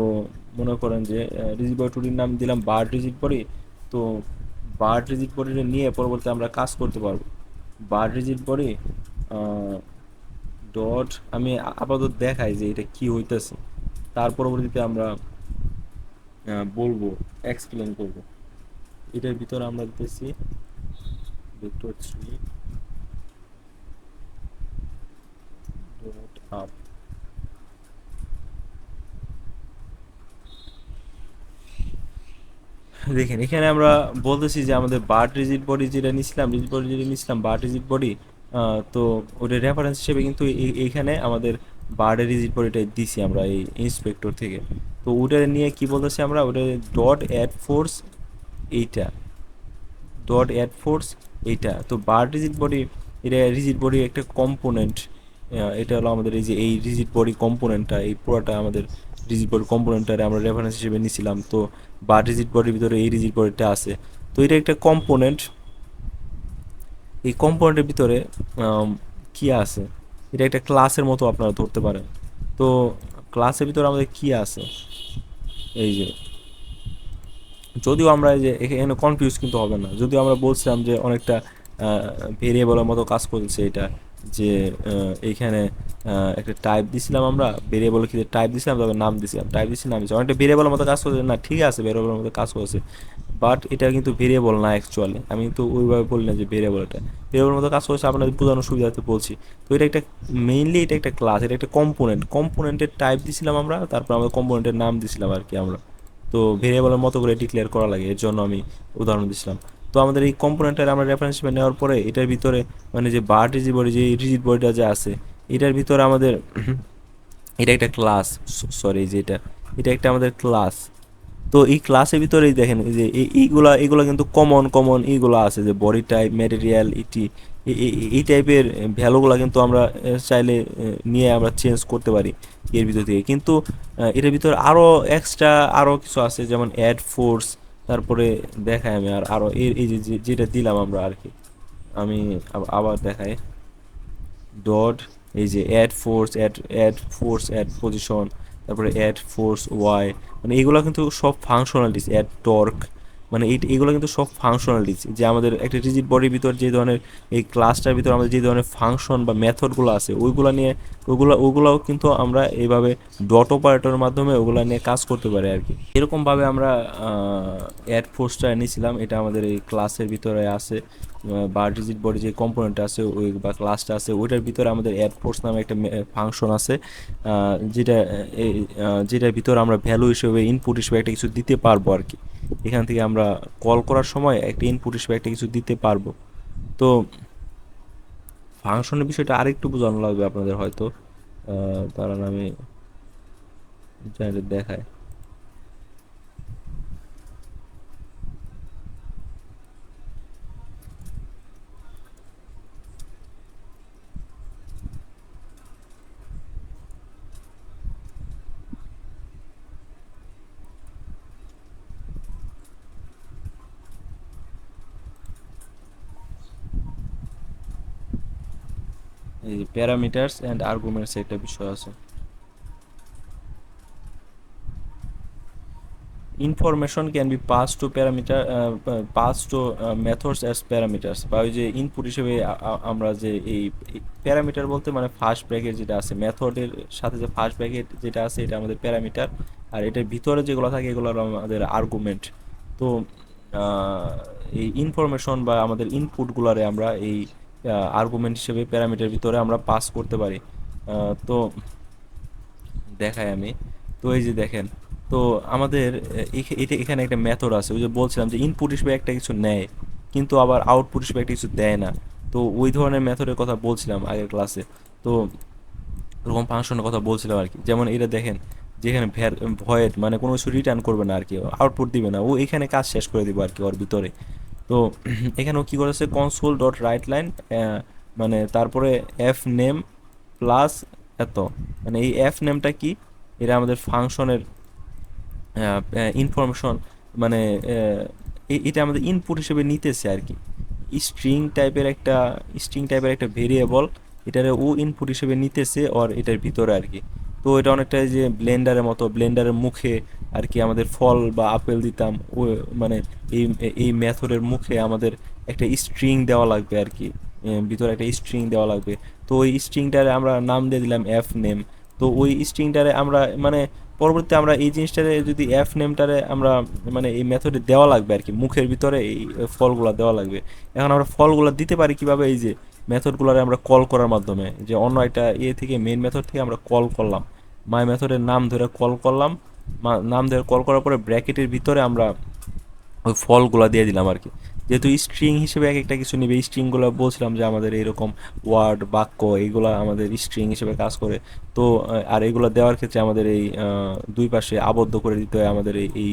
Speaker 1: মনে করেন যে রিজিট বডি টুডির নাম দিলাম বার্ড রিজিট বডি। তো বার্ড রিজিট বডিটা নিয়ে পরবর্তী আমরা কাজ করতে পারবো। বার্ড রিজিট বডি ডট আমি আপাতত দেখাই যে এটা কি হইতেছে, তার পরবর্তীতে আমরা বলবো, এক্সপ্লেন করব। এটার ভিতরে আমরা দিতেছি ভেক্টর 3 ডট আপ। দেখেন এখানে আমরা বলতেছি যে আমাদের বার্ড রিজিট বডি যেটা নিছিলাম, রিজিট বডি যেটা নিছিলাম বার্ড রিজিট বডি, তো ওটা রেফারেন্স হিসেবে কিন্তু এইখানে আমাদের বার্ডের রিজিট বডিটা দিছি আমরা এই ইন্সপেক্টর থেকে। তো ওটা নিয়ে কি বলতেছি আমরা, ওটা ডট অ্যাড ফোর্স এইটা, ডট অ্যাড ফোর্স এইটা। তো বার্ড রিজিট বডি এটা রিজিট বডি একটা কম্পোনেন্ট। এটা হলো আমাদের এই যে এই রিজিট বডি কম্পোনেন্টটা, এই পুরোটা আমাদের রিজিট বডি কম্পোনেন্টটা আমরা রেফারেন্স হিসেবে নিছিলাম। তো বার্ড রিজিট বডির ভিতরে এই রিজিট বডিটা আছে। তো এটা একটা কম্পোনেন্ট। এই কম্পোনেন্টের ভিতরে কি আছে, এটা একটা ক্লাসের মতো আপনারা ধরতে পারেন। তো ক্লাসের ভিতরে আমাদের কি আছে, এই যে যদিও আমরা এই যে এখানে কনফিউজ কিন্তু হবে না, যদিও আমরা বলছিলাম যে অনেকটা ভেরিয়েবলের মতো কাজ করছে এটা। যে এইখানে একটা টাইপ দিছিলাম আমরা, ভেরিয়েবল কি টাইপ দিছিলাম, তবে নাম দিছিলাম, টাইপ দিছি নাম দিছি, অনেকটা ভেরিয়েবলের মতো কাজ করছে না, ঠিক আছে ভেরিয়েবলের মতো কাজ করছে, বাট এটা কিন্তু ভেরিয়েবল না অ্যাকচুয়ালি, আমি তো ওইভাবে বলি না যে ভেরিয়েবল, এটা ভেরিয়েবলের মতো কাজ করছে, আপনাদের বোঝানোর সুবিধাতে বলছি। তো এটা একটা মেইনলি এটা একটা ক্লাস, এটা একটা কম্পোনেন্ট, কম্পোনেন্টের টাইপ দিছিলাম আমরা, তারপর আমরা কম্পোনেন্টের নাম দিছিলাম আর কি আমরা। তো ভেরিয়েবলের মতো করে ডিক্লেয়ার করা লাগে, এর জন্য আমি উদাহরণ দিছিলাম। তো আমাদের এই কম্পোনেন্টের আমরা রেফারেন্স হিসেবে নেওয়ার পরে এটার ভিতরে মানে যে বার রিজিড বডি, যে রিজিড বডিটা যে আছে এটার ভিতরে আমাদের এটা একটা ক্লাস, সরি যে এটা একটা আমাদের ক্লাস। তো এই ক্লাসের ভিতরেই দেখেন এই যে এইগুলা এগুলা কিন্তু কমন কমন এইগুলো আছে, যে বডি টাইপ, ম্যাটেরিয়াল, ইটি, এই টাইপের ভ্যালুগুলো কিন্তু আমরা চাইলে নিয়ে আমরা চেঞ্জ করতে পারি এর ভিতর থেকে। কিন্তু এটার ভিতরে আরও এক্সট্রা আরও কিছু আছে, যেমন অ্যাড ফোর্স, তারপরে দেখাই আমি আর আরও এই যে যেটা দিলাম আমরা আর কি, আমি আবার দেখাই ডট, এই যে অ্যাড ফোর্স অ্যাড পজিশন, তারপরে অ্যাড ফোর্স ওয়াই, মানে এগুলো কিন্তু সব ফাংশনালিটিস, অ্যাড টর্ক, মানে এগুলো কিন্তু সব ফাংশনালিটিস, যে আমাদের একটা রিজিড বডির ভিতর যে ধরনের এই ক্লাসটার ভিতর আমাদের যে ধরনের ফাংশন বা মেথডগুলো আছে ওইগুলো নিয়ে, ওগুলোও কিন্তু আমরা এইভাবে ডট অপারেটরের মাধ্যমে ওগুলো নিয়ে কাজ করতে পারি আর কি। এরকমভাবে আমরা অ্যাড ফোর্সটা নিয়েছিলাম, এটা আমাদের এই ক্লাসের ভিতরে আছে, বা রিজিড বডি যে কম্পোনেন্ট আছে ওই বা ক্লাসটা আছে ওইটার ভিতরে আমাদের অ্যাড ফোর্স নামে একটা ফাংশন আছে, যেটা যেটার ভিতরে আমরা ভ্যালু হিসেবে ইনপুট হিসেবে একটা কিছু দিতে পারবো আর কি। এখান থেকে আমরা কল করার সময় একটা ইনপুট হিসেবে একটা কিছু দিতে পারবো। তো ফাংশনের বিষয়টা আরেকটু বোঝানো লাগবে আপনাদের হয়তো, কারণ আমি দেখায় এই প্যারামিটারস অ্যান্ড আর্গুমেন্টস একটা বিষয় আছে। Information can be pass to parameter, pass to methods as parameters, বা ওই যে ইনপুট হিসেবে আমরা যে এই প্যারামিটার বলতে মানে ফার্স্ট ব্র্যাকেট যেটা আছে, মেথডের সাথে যে ফার্স্ট ব্র্যাকেট যেটা আছে এটা আমাদের প্যারামিটার, আর এটার ভিতরে যেগুলো থাকে এগুলো হলো আমাদের আর্গুমেন্ট। তো এই ইনফরমেশন বা আমাদের ইনপুটগুলোরে আমরা এই আর্গুমেন্ট হিসেবে প্যারামিটার ভিতরে আমরা পাস করতে পারি। তো দেখাই আমি, তো এই যে দেখেন, তো আমাদের এটা এখানে একটা মেথড আছে, ওই যে বলছিলাম যে ইনপুট হিসেবে একটা কিছু নেয় কিন্তু আবার আউটপুট হিসেবে একটা কিছু দেয় না। তো ওই ধরনের মেথডের কথা বলছিলাম আগের ক্লাসে। তো ওরকম ফাংশনের কথা বলছিলাম আর কি, যেমন এটা দেখেন, যেখানে ভয়েড মানে কোনো কিছু রিটার্ন করবে না আর কি, আউটপুট দিবে না, ও এখানে কাজ শেষ করে দিবে আর কি ওর ভিতরে। তো এখানেও কি করেছে, কনসোল ডট রাইট লাইন, মানে তারপরে এফ নেম প্লাস এত, মানে এই এফ নেমটা কি, এটা আমাদের ফাংশনের ইনফরমেশন, মানে এটা আমাদের ইনপুট হিসেবে নিতেছে আর কি, স্ট্রিং টাইপের একটা স্ট্রিং টাইপের একটা ভেরিয়েবল, এটারে ও ইনপুট হিসেবে নিতেছে ওর এটার ভিতরে আর কি। তো এটা অনেকটা যে ব্লেন্ডারের মতো, ব্লেন্ডারের মুখে আর কি আমাদের ফল বা আপেল দিতাম, ও মানে এই এই মেথডের মুখে আমাদের একটা স্ট্রিং দেওয়া লাগবে আর কি, ভিতরে একটা স্ট্রিং দেওয়া লাগবে। তো ওই স্ট্রিংটারে আমরা নাম দিয়ে দিলাম এফ নেম। তো ওই স্ট্রিংটারে আমরা মানে পরবর্তীতে আমরা এই জিনিসটারে যদি এফ নেমটারে আমরা মানে এই মেথডে দেওয়া লাগবে আর কি, মুখের ভিতরে এই ফলগুলা দেওয়া লাগবে। এখন আমরা ফলগুলা দিতে পারি কিভাবে, এই যে মেথডগুলোরে আমরা কল করার মাধ্যমে, যে অন্য একটা থেকে মেইন মেথড থেকে আমরা কল করলাম, মাই মেথডের নাম ধরে কল করলাম, নাম ধরে কল করার পরে ব্র্যাকেটের ভিতরে আমরা ওই ফলগুলা দিয়ে দিলাম আর কি। যেহেতু স্ট্রিং হিসেবে এক একটা কিছু নিবে, স্ট্রিংগুলো বলছিলাম যে আমাদের এরকম ওয়ার্ড বাক্য এইগুলা আমাদের স্ট্রিং হিসেবে কাজ করে। তো আর এগুলো দেওয়ার ক্ষেত্রে আমাদের এই দুই পাশে আবদ্ধ করে দিতে হয় আমাদের এই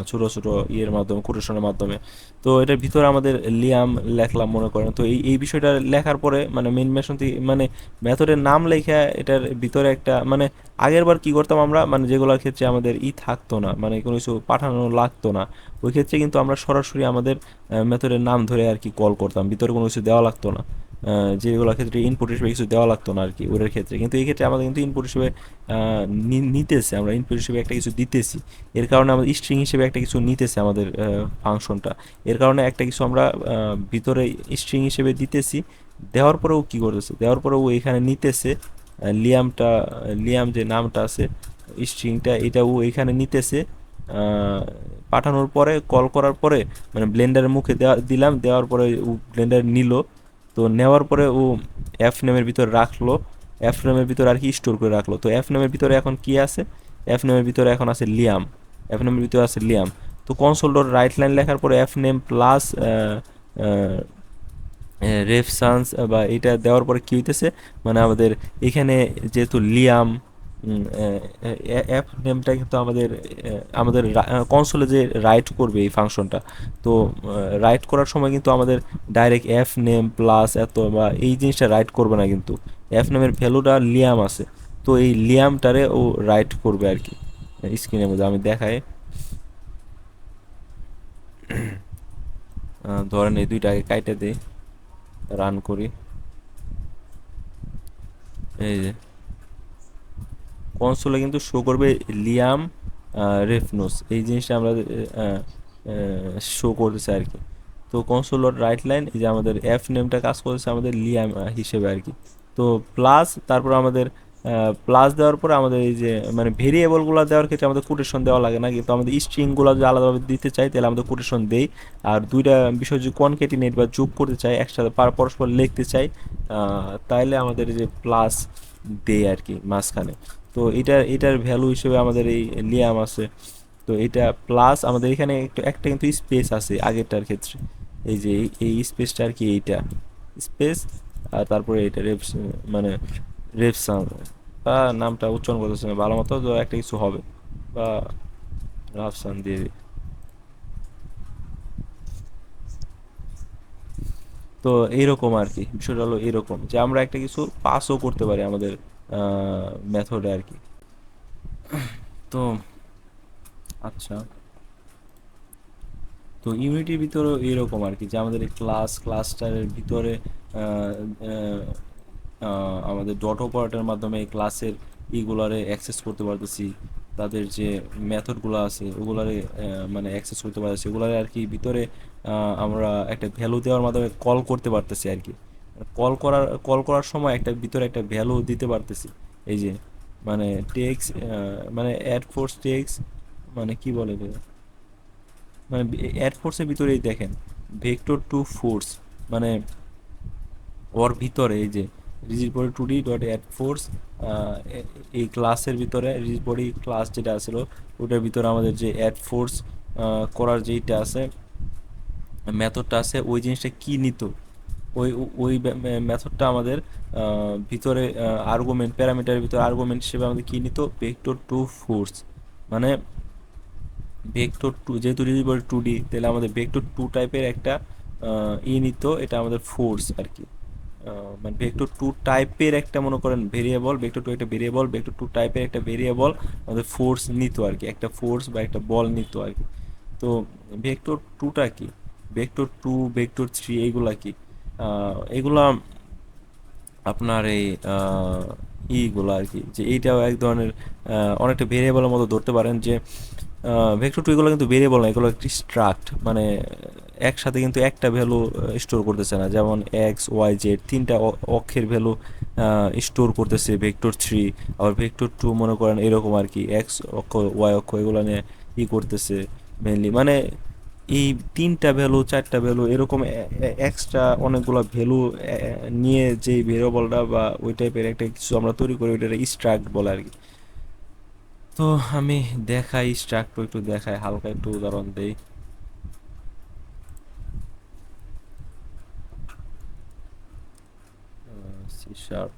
Speaker 1: ছোট ছোট ইয়ের মাধ্যমে, কোটেশনের মাধ্যমে। তো এটার ভিতরে আমাদের লিয়াম লেখলাম মনে করেন, তো এই বিষয়টা লেখার পরে মানে মেইন মেশন থেকে মানে মেথডের নাম লেখা এটার ভিতরে একটা মানে আগের বার কি করতাম আমরা, মানে যেগুলোর ক্ষেত্রে আমাদের থাকতো না, মানে কোনো কিছু পাঠানো লাগতো না, ওই ক্ষেত্রে কিন্তু আমরা সরাসরি আমাদের মেথডের নাম ধরে আর কি কল করতাম, ভিতরে কোনো কিছু দেওয়া লাগতো না। যেগুলোর ক্ষেত্রে ইনপুট হিসেবে কিছু দেওয়া লাগতো না আর কি ওদের ক্ষেত্রে, কিন্তু এই ক্ষেত্রে আমাদের কিন্তু ইনপুট হিসেবে নিতেছে, আমরা ইনপুট হিসেবে একটা কিছু দিতেছি, এর কারণে আমাদের স্ট্রিং হিসেবে একটা কিছু নিতেছে আমাদের ফাংশনটা, এর কারণে একটা কিছু আমরা ভিতরে স্ট্রিং হিসেবে দিতেছি, দেওয়ার পরেও কি করতেছে, দেওয়ার পরেও এখানে নিতেছে লিয়ামটা, লিয়াম যে নামটা আছে স্ট্রিংটা, এটা ও এখানে নিতেছে। আহ, পাঠানোর পরে কল করার পরে মানে ব্লেন্ডারের মুখে দেওয়া দিলাম, দেওয়ার পরে ও ব্লেন্ডার নিল। তো নেওয়ার পরে ও এফ নেমের ভিতরে রাখলো, এফ নেমের ভিতরে আর কি স্টোর করে রাখলো। তো এফ নেমের ভিতরে এখন কি আছে, এফ নেমের ভিতরে এখন আছে লিয়াম, এফ নেমের ভিতরে আছে লিয়াম। তো কনসোল ডট রাইট লাইন লেখার পরে এফ নেম প্লাস রেফসান্স বা এটা দেওয়ার পরে কি হইতেছে, মানে আমাদের এখানে যেহেতু লিয়াম অ্যাপ নেমটা কিন্তু আমাদের কনসোলে যে রাইট করবে এই ফাংশনটা, তো রাইট করার সময় কিন্তু আমাদের ডাইরেক্ট এফ নেম প্লাস এত বা এই জিনিসটা রাইট করবে না, কিন্তু এফ নেমের ভ্যালুটা লিয়াম আছে, তো এই লিয়ামটারে ও রাইট করবে আর কি। স্ক্রিনের মধ্যে আমি দেখাই, ধরেন এই দুইটাকে কাইটে দিই, রান করি। এই যে কনসোলে কিন্তু শো করবে লিয়াম রেফনোস, এই জিনিসটা আমরা শো করতেছে আর কি। তো কনসোল রাইট লাইন, এই যে আমাদের এফ নেমটা কাজ করতেছে আমাদের লিয়াম হিসেবে আর কি। তো প্লাস তারপর আমাদের প্লাস দেওয়ার পরে আমাদের এই যে মানে ভেরিয়েবলগুলো দেওয়ার ক্ষেত্রে আমাদের কোটেশন দেওয়া লাগে না, কিন্তু আমাদের স্ট্রিংগুলো যদি আলাদাভাবে দিতে চাই তাহলে আমাদের কোটেশন দেই। আর দুইটা বিষয় যদি কনকেটিনেট বা যোগ করতে চাই, একসাথে পরস্পর লিখতে চাই, তাইলে আমাদের এই যে প্লাস দেয় আর কি মাঝখানে। তো এটার ভ্যালু হিসেবে আমাদের এই লিয়াম আছে। তো এটা প্লাস আমাদের এখানে একটু একটা কিন্তু স্পেস আছে আগেরটার ক্ষেত্রে, এই যে এই স্পেসটা আর কি, এইটা স্পেস। আর তারপরে এটা মানে রেপসান বা নামটা উচ্চারণ করতেছে না ভালো মতো, তো একটা কিছু হবে বা রাফসান দিয়ে দিই। তো এইরকম আর কি, বিষয়টা হলো এরকম যে আমরা একটা কিছু পাসও করতে পারি আমাদের মেথডে আর কি। তো আচ্ছা, তো ইউনিটির ভিতরেও এরকম আর কি যে আমাদের এই ক্লাসটারের ভিতরে আহ, আহ, আমাদের ডট অপারেটরের মাধ্যমে এই ক্লাসের ইগুলারে অ্যাক্সেস করতে পারতেছি, তাদের যে মেথডগুলো আছে ওগুলারে মানে অ্যাক্সেস করতে পারতেছি, ওগুলারে আর কি ভিতরে আমরা একটা ভ্যালু দেওয়ার মাধ্যমে কল করতে পারতেছি আর কি। কল করার সময় একটা ভিতরে একটা ভ্যালু দিতে পারতেছি, এই যে মানে টেক্স, মানে অ্যাড ফোর্স টেক্স, মানে কি বলে এটা? মানে এয়ার ফোর্সের ভিতরেই দেখেন ভেক্টর টু ফোর্স, মানে ওর ভিতরে এই যে rigid body two D dot add force, এই ক্লাসের ভিতরে রিজিড বডি ক্লাস যেটা আছিল ওটার ভিতরে আমাদের যে অ্যাড ফোর্স করার যেইটা আছে মেথডটা আছে, ওই জিনিসটা কি নিত, ওই ওই মেথডটা আমাদের ভিতরে আর্গুমেন্ট প্যারামিটারের ভিতরে আর্গুমেন্ট হিসেবে আমাদের কি নিত, ভেক্টর টু ফোর্স। মানে ভেক্টর টু যেহেতু রিজিবল টু ডি, তাহলে আমাদের ভেক্টর টু টাইপের একটা নিত, এটা আমাদের ফোর্স আর কি। মানে ভেক্টর টু টাইপের একটা মনে করেন ভেরিয়েবল, ভেক্টর টু একটা ভেরিয়েবল, ভেক্টর টু টাইপের একটা ভেরিয়েবল আমাদের ফোর্স নিত আর কি, একটা ফোর্স বা একটা বল নিত আর কি। তো ভেক্টর টুটা কি, ভেক্টর টু ভেক্টর থ্রি এইগুলা কি, এগুলা আপনার এই ইগুলো আর কি, যে এইটাও এক ধরনের অনেকটা ভেরিয়েবলের মতো ধরতে পারেন যে ভেক্টর টু এগুলো কিন্তু ভেরিয়েবল না, এগুলো একটি স্ট্রাক্ট, মানে একসাথে কিন্তু একটা ভ্যালু স্টোর করতেছে না, যেমন এক্স ওয়াই জেড তিনটা অক্ষের ভ্যালু স্টোর করতেছে ভেক্টর থ্রি। আবার ভেক্টর টু মনে করেন এরকম আর কি, এক্স অক্ষ ওয়াই অক্ষ এগুলো নিয়ে করতেছে মেনলি, মানে এই তিনটা ভ্যালু চারটা ভ্যালু এরকম এক্সট্রা অনেকগুলো ভ্যালু নিয়ে যে ভেরিয়েবলটা বা ওই টাইপের একটা কিছু আমরা তৈরি করি, ওইটা স্ট্রাক্ট বলে আর কি। তো আমি দেখাই স্ট্রাক্ট একটু দেখাই, হালকা একটু উদাহরণ দেই। সি শার্প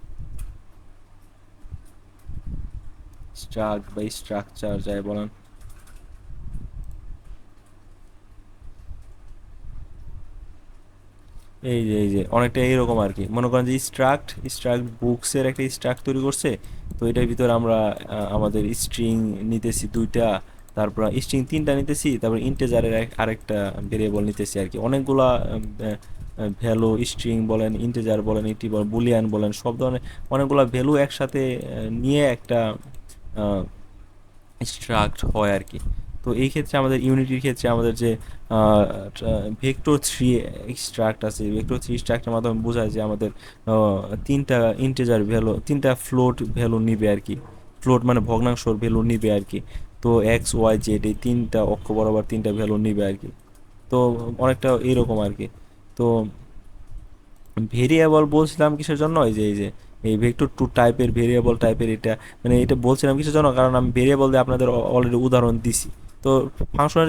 Speaker 1: স্ট্রাক্ট বা স্ট্রাকচার যাই বলেন, এই যে অনেকটা এইরকম আর কি, মনে করেন যে স্ট্রাক্ট বুকসের একটা স্ট্রাক্ট তৈরি করছে। তো এটার ভিতরে আমরা আমাদের স্ট্রিং নিতেছি দুইটা, তারপর স্ট্রিং তিনটা নিতেছি, তারপর ইন্টেজারের আরেকটা ভেরিয়েবল নিতেছি আর কি, অনেকগুলা ভ্যালু স্ট্রিং বলেন ইন্টেজার বলেন এটি বলেন বুলিয়ান বলেন সব ধরনের অনেকগুলা ভ্যালু একসাথে নিয়ে একটা স্ট্রাক্ট হয় আর কি। তো এই ক্ষেত্রে আমাদের ইউনিটির ক্ষেত্রে আমাদের যে ভেক্টর থ্রি এক্সট্রাক্ট আছে, ভেক্টর থ্রি এক্সট্রাক্টের মাধ্যমে বোঝায় যে আমাদের তিনটা ইন্টিজার ভ্যালু, তিনটা ফ্লোট ভ্যালু নিবে আর কি। ফ্লোট মানে ভগ্নাংশর ভ্যালু নিবে আর কি। তো এক্স ওয়াই জেড এই তিনটা অক্ষ বরাবর তিনটা ভ্যালু নিবে আর কি। তো অনেকটা এইরকম আর কি। তো ভেরিয়েবল বলছিলাম কিসের জন্য, এই যে এই ভেক্টর টু টাইপের ভেরিয়েবল টাইপের এটা, মানে এটা বলছিলাম কিসের জন্য, কারণ আমি ভেরিয়েবল দিয়ে আপনাদের অলরেডি উদাহরণ দিছি। তো ফাংশনাল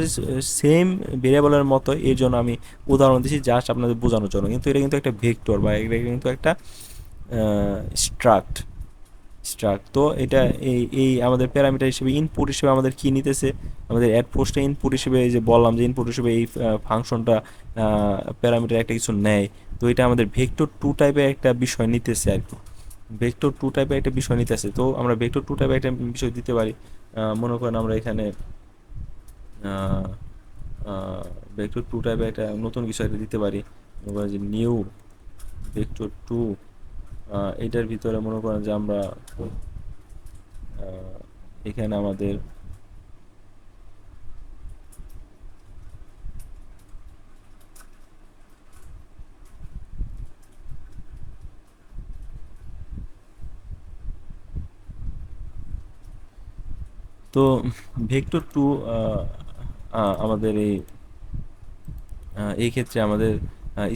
Speaker 1: সেম ভেরিয়েবলের মতো, এর জন্য আমি উদাহরণ দিছি জাস্ট আপনাদের বোঝানোর জন্য। কিন্তু এটা কিন্তু একটা ভেক্টর বা এটা কিন্তু একটা স্ট্রাক্ট। তো এটা এই এই আমাদের প্যারামিটার হিসেবে ইনপুট হিসেবে আমাদের কি নিতেছে, আমাদের অ্যাড পোস্টে ইনপুট হিসেবে এই যে বললাম যে ইনপুট হিসেবে এই ফাংশনটা প্যারামিটার একটা কিছু নেয়। তো এটা আমাদের ভেক্টর টু টাইপের একটা বিষয় নিতেছে আর কি। ভেক্টর টু টাইপের একটা বিষয় নিতেছে, তো আমরা ভেক্টর টু টাইপের একটা বিষয় দিতে পারি। মনে করেন আমরা এখানে ভেক্টর টু টাইপের একটা নতুন কিছু একটা দিতে পারি। মনে করেন যে নিউ ভেক্টর টু, এটার ভিতরে মনে করেন যে আমরা এখানে আমাদের তো ভেক্টর টু আমাদের এই ক্ষেত্রে আমাদের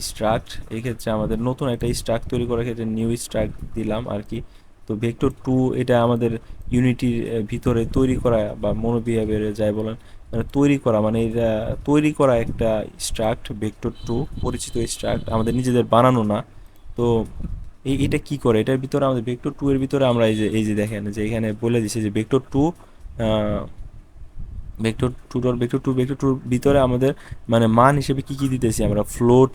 Speaker 1: স্ট্রাক্ট, এই ক্ষেত্রে আমাদের নতুন একটা স্ট্রাক্ট তৈরি করার ক্ষেত্রে নিউ স্ট্রাক্ট দিলাম আর কি। তো ভেক্টর টু এটা আমাদের ইউনিটির ভিতরে তৈরি করা বা মনোবিহেভিয়ার যাই বলেন, মানে তৈরি করা, মানে এটা তৈরি করা একটা স্ট্রাক্ট ভেক্টর টু, পরিচিত স্ট্রাক্ট, আমাদের নিজেদের বানানো না। তো এটা কি করে, এটার ভিতরে আমাদের ভেক্টর টু এর ভিতরে আমরা এই যে দেখেন যে এখানে বলে দিছে যে ভেক্টর টু, ভেক্টর টুর ভিতরে আমাদের মানে মান হিসেবে কি কি দিতেছি আমরা, ফ্লোট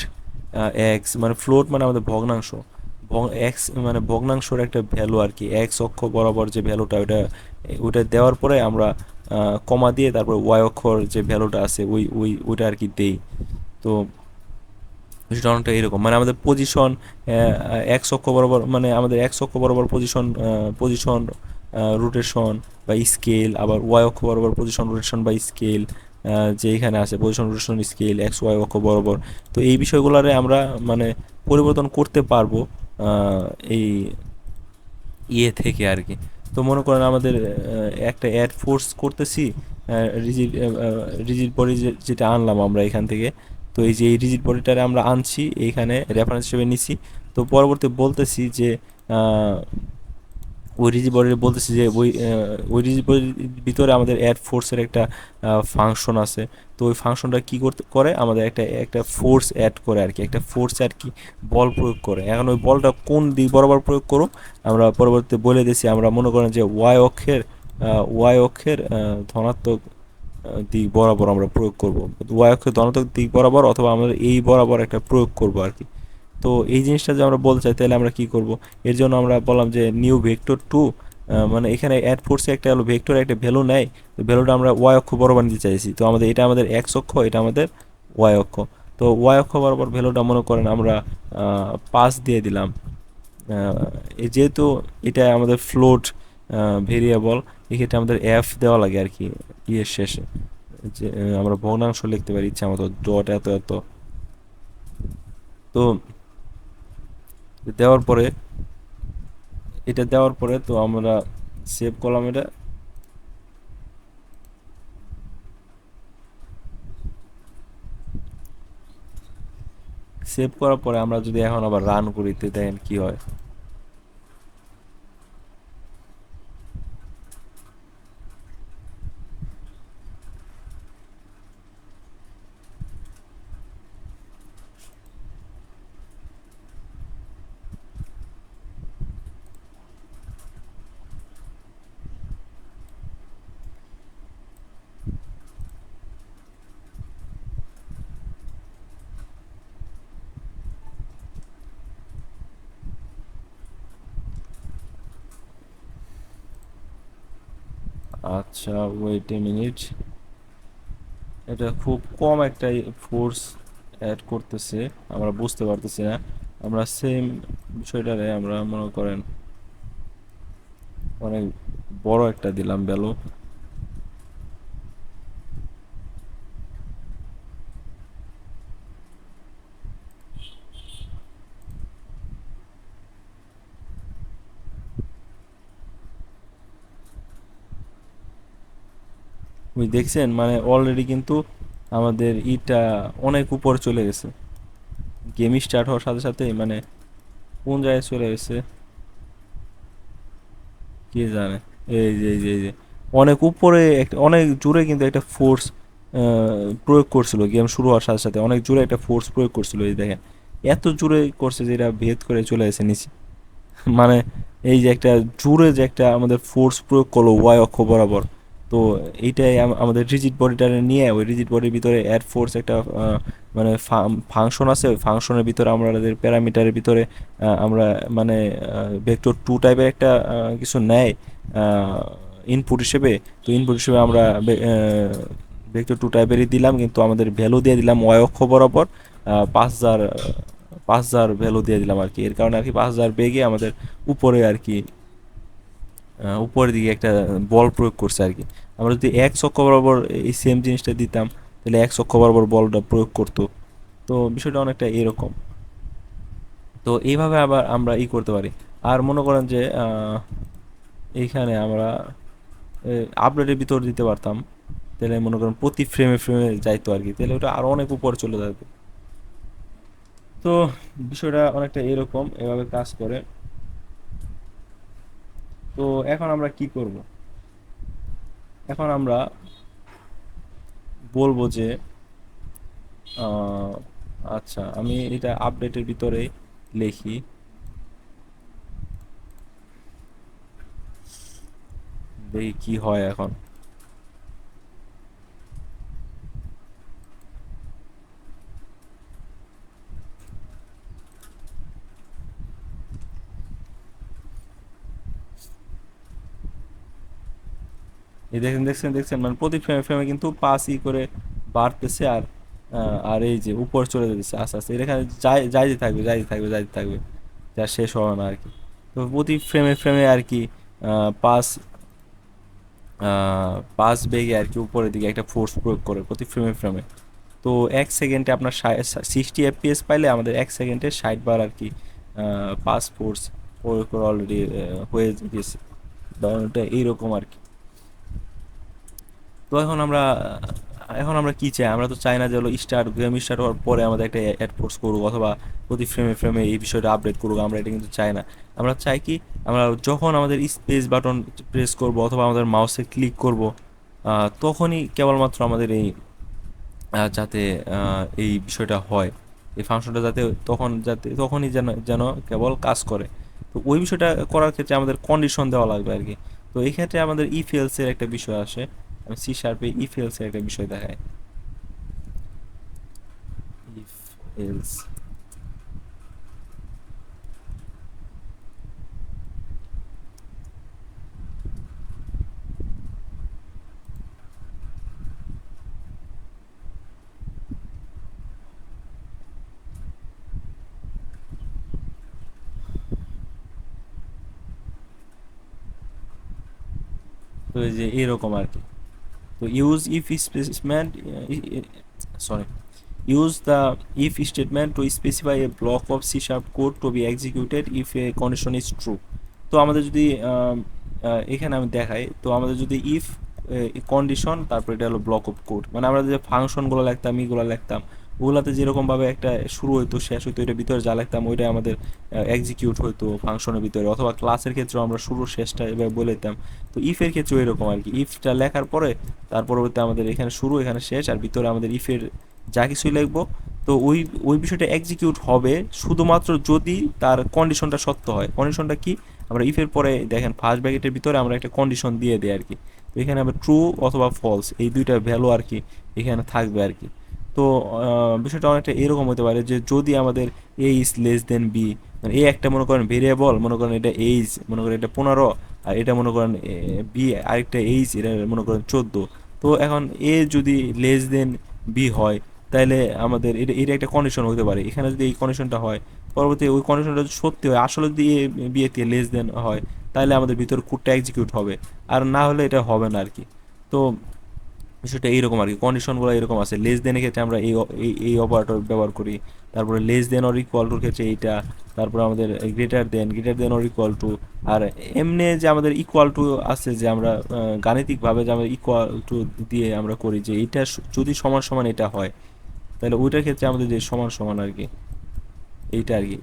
Speaker 1: এক্স, মানে ফ্লোট মানে আমাদের ভগ্নাংশ, এক্স মানে ভগ্নাংশের একটা ভ্যালু আর কি, এক্স অক্ষ বরাবর যে ভ্যালুটা ওটা, ওটা দেওয়ার পরে আমরা কমা দিয়ে তারপর ওয়াই অক্ষর যে ভ্যালুটা আছে ওইটা আর কি দেই। তো বিষয়টা অনেকটা এরকম, মানে আমাদের পজিশন এক্স অক্ষ বরাবর, মানে আমাদের এক্স অক্ষ বরাবর পজিশন রোটেশন বা স্কেল, আবার ওয়াই অক্ষ বরাবর পজিশন রোটেশন বা স্কেল, যে এখানে আছে position rotation scale X Y অক্ষ বরাবর। তো এই বিষয়গুলোরে আমরা মানে পরিবর্তন করতে পারবো এই থেকে আর কি। তো মনে করেন আমাদের একটা অ্যাড ফোর্স করতেছি, রিজিড রিজিড বডি যেটা আনলাম আমরা এখান থেকে। তো এই যে এই রিজিড বডিটারে আমরা আনছি এইখানে রেফারেন্স হিসেবে নিছি। তো পরবর্তী বলতেছি যে ওই রিজিড বডির বলতেছি যে ওই রিজিড বডির ভিতরে আমাদের অ্যাড ফোর্সের একটা ফাংশন আছে। তো ওই ফাংশনটা কি করতে করে, আমাদের একটা একটা ফোর্স অ্যাড করে আর কি, একটা ফোর্স আর কি বল প্রয়োগ করে। এখন ওই বলটা কোন দিক বরাবর প্রয়োগ করুক আমরা পরবর্তীতে বলে দিছি। আমরা মনে করেন যে ওয়াই অক্ষের ধনাত্মক দিক বরাবর আমরা প্রয়োগ করব, ওয়াই অক্ষের ধনাত্মক দিক বরাবর, অথবা আমরা এই বরাবর একটা প্রয়োগ করব আর কি। তো এই জিনিসটা যে আমরা বলতে চাই তাহলে আমরা কি করব, এর জন্য আমরা বললাম যে নিউ ভেক্টর টু, মানে এখানে অ্যাড ফোর্সে একটা হলো ভেক্টর একটা ভ্যালু নেয়। তো ভ্যালুটা আমরা ওয়াই অক্ষ বরাবর নিতে চাইছি, তো আমাদের এটা আমাদের এক্স অক্ষ, এটা আমাদের ওয়াই অক্ষ। তো ওয়াই অক্ষ বরাবর ভ্যালুটা মনে করেন আমরা 5 দিয়ে দিলাম। যেহেতু এটা আমাদের ফ্লোট ভেরিয়েবল, এক্ষেত্রে আমাদের এফ দেওয়া লাগে আর কি ইয়ের শেষে, যে আমরা ভগ্নাংশ লিখতে পারি ইচ্ছা মতো, ডট এত এত। তো দেওয়ার পরে, এটা দেওয়ার পরে তো আমরা সেভ করলাম এটা। সেভ করার পরে আমরা যদি এখন আবার রান করি তো দেখেন কি হয়। আচ্ছা, ওয়েট এ মিনিট, এটা খুব কম একটা ফোর্স অ্যাড করতেছে, আমরা বুঝতে পারতেছি না। আমরা সেম বিষয়টারে আমরা মনে করেন অনেক বড় একটা দিলাম ভ্যালু। ওই দেখছেন মানে অলরেডি কিন্তু আমাদের ইটা অনেক উপর চলে গেছে, গেম স্টার্ট হওয়ার সাথে সাথে মানে কোন জায়গায় চলে গেছে কে জানে। এই যে অনেক উপরে একটা অনেক জোরে কিন্তু একটা ফোর্স প্রয়োগ করছিল, গেম শুরু হওয়ার সাথে সাথে অনেক জোরে একটা ফোর্স প্রয়োগ করছিল, এই দেখেন এত জোরে করছে যে এটা ভেদ করে চলে গেছে নিচে। মানে এই যে একটা জোরে যে একটা আমাদের ফোর্স প্রয়োগ করলো ওয়াই অক্ষ বরাবর, তো এইটাই আমাদের রিজিড বডিটা নিয়ে ওই রিজিড বডির ভিতরে অ্যাড ফোর্স একটা মানে ফাংশন আছে, ওই ফাংশনের ভিতরে আমাদের প্যারামিটারের ভিতরে আমরা মানে ভেক্টর টু টাইপের একটা কিছু নেয় ইনপুট হিসেবে। তো ইনপুট হিসেবে আমরা ভেক্টর টু টাইপেরই দিলাম, কিন্তু আমাদের ভ্যালু দিয়ে দিলাম ওয়াই অক্ষ বরাবর 5,000, 5,000 ভ্যালু দিয়ে দিলাম আর কি। এর কারণে আর কি 5,000 বেগে আমাদের উপরে আর কি উপরের দিকে একটা বল প্রয়োগ করছে আর কি। আমরা যদি এক অক্ষ বরাবর এই সেম জিনিসটা দিতাম, তাহলে এক অক্ষ বরাবর বলটা প্রয়োগ করতো। তো বিষয়টা অনেকটা এরকম। তো এইভাবে আবার আমরা করতে পারি। আর মনে করেন যে এইখানে আমরা আপডেটের ভিতর দিতে পারতাম, তাহলে মনে করেন প্রতি ফ্রেমে ফ্রেমে যাইতো আর কি, তাহলে ওটা আরো অনেক উপরে চলে যেত। তো বিষয়টা অনেকটা এরকম, এভাবে কাজ করে। তো এখন আমরা কি করব? এখন আমরা বলবো যে আহ, আচ্ছা আমি এটা আপডেটের ভিতরে লিখি, দেখি কি হয় এখন। এই দেখেন, দেখছেন দেখছেন মানে প্রতি ফ্রেমে ফ্রেমে কিন্তু পাঁচ করে বাড়তেছে, আর আর এই যে উপর চলে যেতেছে আস্তে আস্তে, এখানে যাইতে থাকবে যাইতে থাকবে যাইতে থাকবে, যা শেষ হবে না আর কি। তো প্রতি ফ্রেমে ফ্রেমে আর কি পাঁচ পাঁচ বেগে আর কি উপরের দিকে একটা ফোর্স প্রয়োগ করে প্রতি ফ্রেমে ফ্রেমে। তো এক সেকেন্ডে আপনার 60 FPS পাইলে আমাদের এক সেকেন্ডে 60 বার আর কি পাঁচ ফোর্স প্রয়োগ করে অলরেডি হয়ে গেছে। ধরুন এইরকম আর কি। তো এখন আমরা কি চাই? আমরা তো চাই না যে হলো গেম স্টার্ট হওয়ার পরে আমাদের একটা অ্যাড ফোর্স করুক অথবা প্রতি ফ্রেমে ফ্রেমে এই বিষয়টা আপডেট করুক, আমরা এটা কিন্তু চাই না। আমরা চাই কি, আমরা যখন আমাদের স্পেস বাটন প্রেস করব অথবা আমাদের মাউসে ক্লিক করব তখনই কেবলমাত্র আমাদের এই যাতে এই বিষয়টা হয়, এই ফাংশনটা যাতে তখনই যেন যেন কেবল কাজ করে। তো ওই বিষয়টা করার ক্ষেত্রে আমাদের কন্ডিশন দেওয়া লাগবে আর কি। তো এই ক্ষেত্রে আমাদের ইফ এলস এর একটা বিষয় আসে। আমি সি শার্পে ইফ এলস এর একটা বিষয় দেখাই। ইফ এলস, তো এই যে এরকম আর কি। তো use if statement, sorry, use the if statement to specify a block of C sharp code to be executed if a condition is true. তো আমাদের যদি এখানে আমি দেখাই, তো আমাদের যদি ইফ কন্ডিশন তারপর এটা হলো ব্লক অফ কোড, মানে আমরা যে ফাংশনগুলো লিখতাম এগুলো লিখতাম, ওগুলাতে যেরকম ভাবে একটা শুরু হইতো শেষ হইতো, এটার ভিতরে যা লিখতাম ওইটা আমাদের এক্সিকিউট হইতো ফাংশনের ভিতরে, অথবা ক্লাসের ক্ষেত্রেও আমরা শুরু শেষটা এভাবে বলে দিতাম। তো ইফের ক্ষেত্রেও এরকম আর কি, ইফটা লেখার পরে তার পরবর্তী আমাদের এখানে শুরু এখানে শেষ, আর ভিতরে আমাদের ইফের যা কিছুই লিখবো, তো ওই ওই বিষয়টা এক্সিকিউট হবে শুধুমাত্র যদি তার কন্ডিশনটা সত্য হয়। কন্ডিশনটা কি? আমরা ইফের পরে দেখেন ফার্স্ট ব্র্যাকেটের ভিতরে আমরা একটা কন্ডিশন দিয়ে দিই আর কি। তো এখানে আমরা ট্রু অথবা ফলস এই দুইটা ভ্যালু আর কি এখানে থাকবে আর কি। তো বিষয়টা অনেকটা এরকম হতে পারে যে যদি আমাদের এ ইজ লেস দেন বি, মানে এ একটা মনে করেন ভেরিয়েবল, মনে করেন এটা এইজ, মনে করেন এটা 15, আর এটা মনে করেন বি আরেকটা এইজ, এটা মনে করেন 14। তো এখন এ যদি লেস দেন বি হয়, তাহলে আমাদের এটা একটা কন্ডিশন হতে পারে। এখানে যদি এই কন্ডিশনটা হয়, পরবর্তী ওই কন্ডিশনটা যদি সত্যি হয়, আসলে যদি এ বি এর থেকে লেস দেন হয়, তাহলে আমাদের ভিতর কোডটা এক্সিকিউট হবে, আর না হলে এটা হবে না আর কি। তো বিষয়টা এইরকম আর কি, কন্ডিশনগুলো এরকম আছে। লেস দেনের ক্ষেত্রে আমরা এই অপারেটর ব্যবহার করি, তারপরে লেস দেন অর ইকুয়াল টুর ক্ষেত্রে এইটা, তারপরে আমাদের greater than or equal to. আর এমনি যে আমাদের ইকুয়াল টু আছে, যে আমরা গাণিতিকভাবে যে আমরা ইকুয়াল টু দিয়ে আমরা করি যে এইটা যদি সমান সমান এটা হয়, তাহলে ওইটার ক্ষেত্রে আমাদের যে সমান সমান আর কি, এইটা আর কি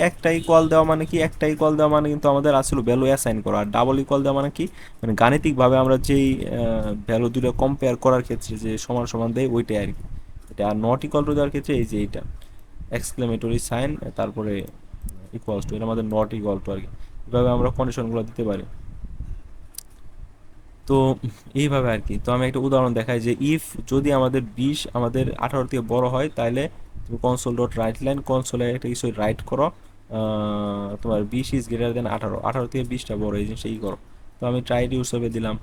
Speaker 1: একটা ইকুয়াল দেওয়া মানে কি, একটা ইকুয়াল দেওয়া মানে কিন্তু আমাদের আসলে ভ্যালু অ্যাসাইন করা। আর ডাবল ইকুয়াল দেওয়া মানে কি, মানে গাণিতিকভাবে আমরা যেই ভ্যালু দুটো কম্পেয়ার করার ক্ষেত্রে যে সমান সমান দেয় ওইটাই আর কি। এটা আর নট ইকুয়াল টু দেওয়ার ক্ষেত্রে এই যে এইটা এক্সক্লেমেটরি সাইন, তারপরে ইকুয়ালস টু, এটা আমাদের নট ইকুয়াল টু আর কি। এভাবে আমরা কন্ডিশনগুলো দিতে পারি। তো এইভাবে আর কি। তো আমি একটা উদাহরণ দেখাই যে ইফ যদি আমাদের 20 আমাদের 18 থেকে বড় হয়, তাহলে তুমি কনসোল ডট রাইট লাইন, কনসোলে একটা কিছু রাইট করো, তোমার 20 ইজ গ্রেটার দেন 18, 18 থেকে 20টা বড়, এই জিনিসটা ই করো। তো আমি ট্রাই ইউসবে দিলাম,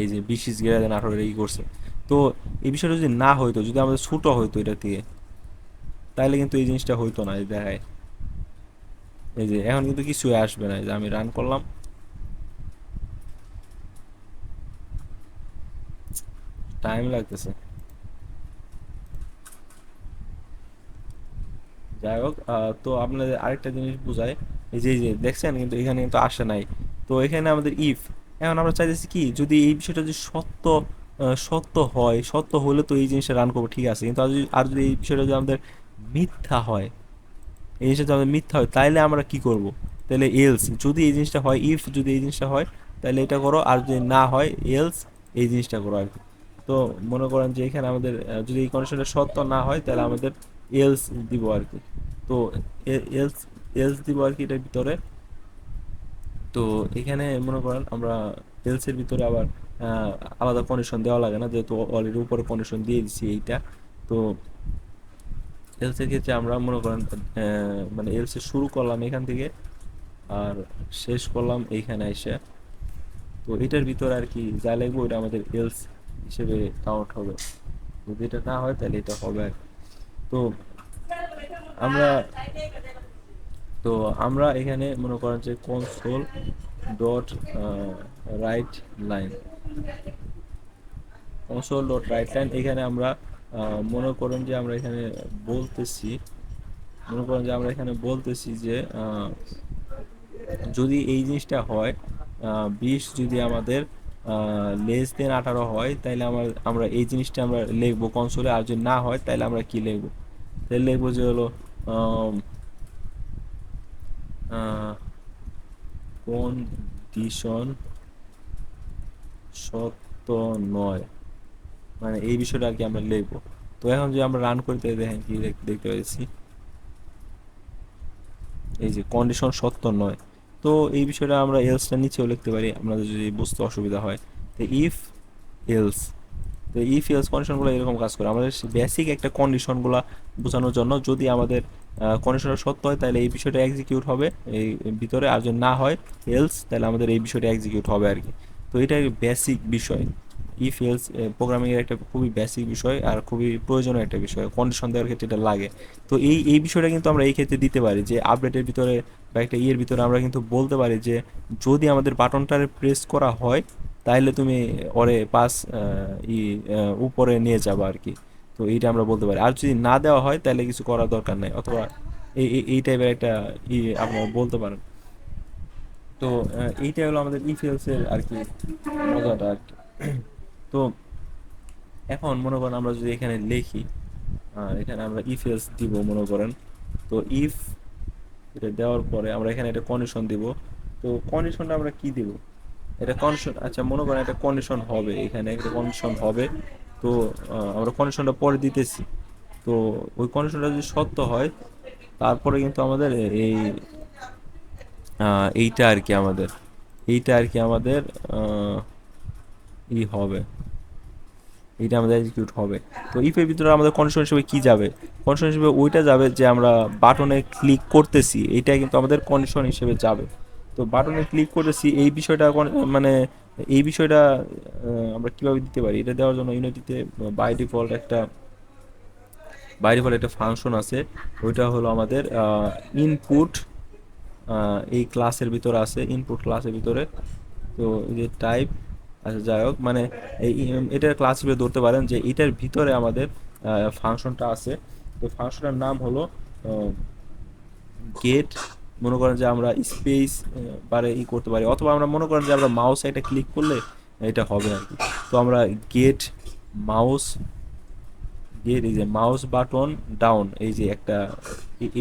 Speaker 1: এই যে 20 ইজ গ্রেটার দেন 18 ই করছে। তো এই বিষয়টা যদি না হইতো, যদি আমাদের ছোট হইতো এটা থেকে, তাহলে কিন্তু এই জিনিসটা হইতো না। এই দেখায়, এই যে এখন কিন্তু কিছুই আসবে না। এই যে আমি রান করলাম, টাইম লাগতেছে। যাই হোক, তো আপনাদের আরেকটা জিনিস বুঝায়, এই যে দেখছেন কিন্তু এখানে কিন্তু আসে নাই। তো এখানে আমাদের ইফ, এখন আমরা চাইতেছি কি, যদি এই বিষয়টা যদি সত্য সত্য হয়, সত্য হলে তো এই জিনিসটা রান করবো, ঠিক আছে। কিন্তু আর যদি এই বিষয়টা যদি আমাদের মিথ্যা হয়, এই জিনিসটা যদি আমাদের মিথ্যা হয়, তাহলে আমরা কি করব? তাহলে এলস, যদি এই জিনিসটা হয়, ইফ যদি এই জিনিসটা হয় তাহলে এটা করো, আর যদি না হয় এলস এই জিনিসটা করো আর কি। তো মনে করেন যে এখানে আমাদের যদি এই কন্ডিশনটা সত্য না হয়, তাহলে আমাদের এলস দিব আর কি। তো এলস এলস দিব আর কি এটার ভিতরে। তো এখানে মনে করেন আমরা এলস এর ভিতরে আবার আহ, আলাদা কন্ডিশন দেওয়া লাগে না, যেহেতু অলরেডি উপরে কন্ডিশন দিয়ে দিছি এইটা। তো এলস এর ক্ষেত্রে আমরা মনে করেন মানে এলস এর শুরু করলাম এখান থেকে, আর শেষ করলাম এইখানে এসে। তো এটার ভিতরে আর কি যা লাগবে ওটা আমাদের এলস হিসেবে কাউন্ট হবে। যদি এটা না হয় তাহলে এটা হবে আর কি। তো আমরা তো আমরা এখানে মনে করেন যে console dot right line, console dot right line, এখানে আমরা মনে করেন যে আমরা এখানে বলতেছি, মনে করেন যে আমরা এখানে বলতেছি যে যদি এই জিনিসটা হয়, 20 যদি আমাদের লেস দেন 18 হয়, তাহলে আমরা এই জিনিসটা আমরা লিখবো কনসোলে। আর যদি না হয় তাহলে আমরা কি লিখবো? তাহলে লিখবো যে হলো কন্ডিশন সত্য নয়, মানে এই বিষয়টা আর কি আমরা লিখবো। তো এখন যদি আমরা রান করতে দেখেন কি দেখতে পাচ্ছি, এই যে কন্ডিশন সত্য নয়। তো এই বিষয়টা আমরা এলসটা নিচেও লিখতে পারি আপনাদের যদি বুঝতে অসুবিধা হয়। তো ইফ এলস, তো ইফ এলস কন্ডিশনগুলো এরকম কাজ করে আমাদের বেসিক একটা কন্ডিশনগুলো বোঝানোর জন্য। যদি আমাদের কন্ডিশনটা সত্য হয় তাহলে এই বিষয়টা এক্সিকিউট হবে এই ভিতরে, আর যদি না হয় এলস, তাহলে আমাদের এই বিষয়টা এক্সিকিউট হবে আর কি। তো এটা বেসিক বিষয়। ইফ এলস প্রোগ্রামিং এর একটা খুবই বেসিক বিষয় আর খুবই প্রয়োজনীয় একটা বিষয়, কন্ডিশন দেওয়ার ক্ষেত্রে এটা লাগে। তো এই বিষয়টা কিন্তু আমরা এই ক্ষেত্রে দিতে পারি যে আপডেটের ভিতরে বা একটা ইয়ের ভিতরে আমরা কিন্তু বলতে পারি যে যদি আমাদের বাটনটারে প্রেস করা হয়, তাহলে তুমি ওরে পাস উপরে নিয়ে যাবো আর কি। তো এইটা আমরা বলতে পারি। আর যদি না দেওয়া হয় তাহলে কিছু করার দরকার নেই, অথবা এই টাইপের একটা আপনারা বলতে পারেন। তো এইটাই হলো আমাদের ইফ এলস এর আর কি মজাটা আর কি। তো এখন মনে করেন আমরা যদি এখানে লিখি, এখানে আমরা ইফ এলস দিব মনে করেন। তো ইফ এটা দেওয়ার পরে আমরা এখানে একটা কন্ডিশন দিব। তো কন্ডিশনটা আমরা কি দিব? এটা কন্ডিশন, আচ্ছা মনে করেন একটা কন্ডিশন হবে, এখানে একটা কন্ডিশন হবে। তো আমরা কন্ডিশনটা পরে দিতেছি। তো ওই কন্ডিশনটা যদি সত্য হয়, তারপরে কিন্তু আমাদের এই এইটা আর কি আমাদের, এইটা আর কি আমাদের আহ, ই হবে, এটা আমাদের এক্সিকিউট হবে। তো ইফের ভিতরে আমাদের কন্ডিশন হিসেবে কি যাবে? কন্ডিশন হিসেবে ওইটা যাবে যে আমরা বাটনে ক্লিক করতেছি, এইটা কিন্তু আমাদের কন্ডিশন হিসেবে যাবে। তো বাটনে ক্লিক করতেছি এই বিষয়টা মানে এই বিষয়টা আমরা কিভাবে দিতে পারি? এটা দেওয়ার জন্য ইউনিটিতে বাই ডিফল্ট একটা ফাংশন আছে। ওইটা হলো আমাদের ইনপুট, এই ক্লাসের ভিতরে আছে, ইনপুট ক্লাসের ভিতরে। তো এই যে টাইপ আচ্ছা যাই হোক, মানে এটার ক্লাস হিসেবে ধরতে পারেন যে এটার ভিতরে আমাদের ফাংশনটা আছে। তো ফাংশনের নাম হলো গেট। মনে করেন যে আমরা স্পেস বারে করতে পারি, অথবা আমরা মনে করেন যে আমরা মাউস এটা ক্লিক করলে এটা হবে আর কি। তো আমরা গেট মাউস গেট, এই যে মাউস বাটন ডাউন, এই যে একটা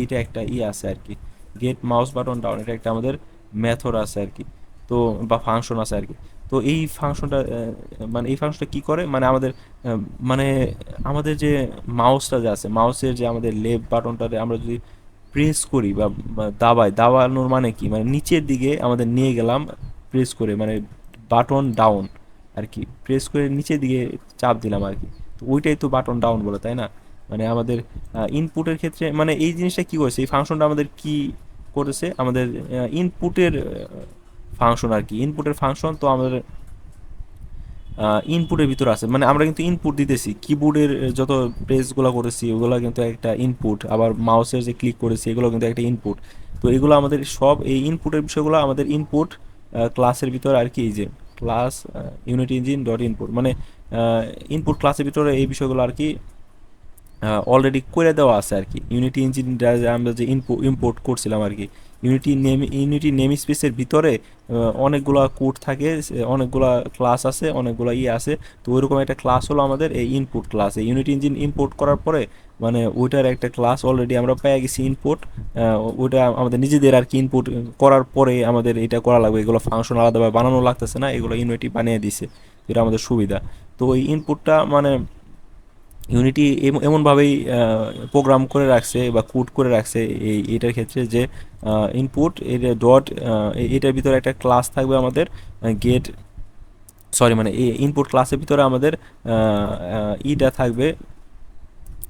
Speaker 1: এইটা একটা আছে আর কি, গেট মাউস বাটন ডাউন, এটা একটা আমাদের মেথড আছে আর কি। তো বা ফাংশন আছে আর কি। তো এই ফাংশনটা মানে এই ফাংশনটা কি করে, মানে আমাদের মানে আমাদের যে মাউসটা যে আছে, মাউসের যে আমাদের লেফট বাটনটাতে আমরা যদি প্রেস করি বা দাবানোর মানে কি, মানে নিচের দিকে আমাদের নিয়ে গেলাম প্রেস করে, মানে বাটন ডাউন আর কি, প্রেস করে নিচের দিকে চাপ দিলাম আর কি। তো ওইটাই তো বাটন ডাউন বলে, তাই না? মানে আমাদের ইনপুটের ক্ষেত্রে মানে এই জিনিসটা কি করেছে, এই ফাংশনটা আমাদের কি করেছে, আমাদের ইনপুটের ফাংশন আর কি, ইনপুটের ফাংশন। তো আমাদের ইনপুটের ভিতরে আছে, মানে আমরা কিন্তু ইনপুট দিতেছি, কিবোর্ডের যত প্রেসগুলো করেছি ওগুলো কিন্তু একটা ইনপুট, আবার মাউসের যে ক্লিক করেছি এগুলো কিন্তু একটা ইনপুট। তো এগুলো আমাদের সব এই ইনপুটের বিষয়গুলো আমাদের ইনপুট ক্লাসের ভিতরে আর কি, এই যে class unit engine dot input, মানে ইনপুট ক্লাসের ভিতরে এই বিষয়গুলো আর কি অলরেডি করে দেওয়া আছে আর কি। ইউনিটি ইঞ্জিন আমরা যে ইম্পোর্ট করছিলাম আর কি, ইউনিটি নেম স্পেসের ভিতরে অনেকগুলা কোড থাকে, অনেকগুলা ক্লাস আছে, অনেকগুলা আছে। তো ওইরকম একটা ক্লাস হলো আমাদের এই ইনপুট ক্লাস। এই ইউনিটি ইঞ্জিন ইম্পোর্ট করার পরে মানে ওইটার একটা ক্লাস অলরেডি আমরা পেয়ে গেছি ইনপুট। ওইটা আমাদের নিজেদের আর কি ইনপুট করার পরে আমাদের এটা করা লাগবে, এগুলো ফাংশন আলাদাভাবে বানানো লাগতেছে না, এগুলো ইউনিটি বানিয়ে দিছে, এটা আমাদের সুবিধা। তো ওই ইনপুটটা মানে ইউনিটি এমনভাবেই প্রোগ্রাম করে রাখছে বা কোড করে রাখছে এটার ক্ষেত্রে যে ইনপুট এর ডট, এটার ভিতরে একটা ক্লাস থাকবে আমাদের গেট, সরি মানে এই ইনপুট ক্লাসের ভিতরে আমাদের ইটা থাকবে,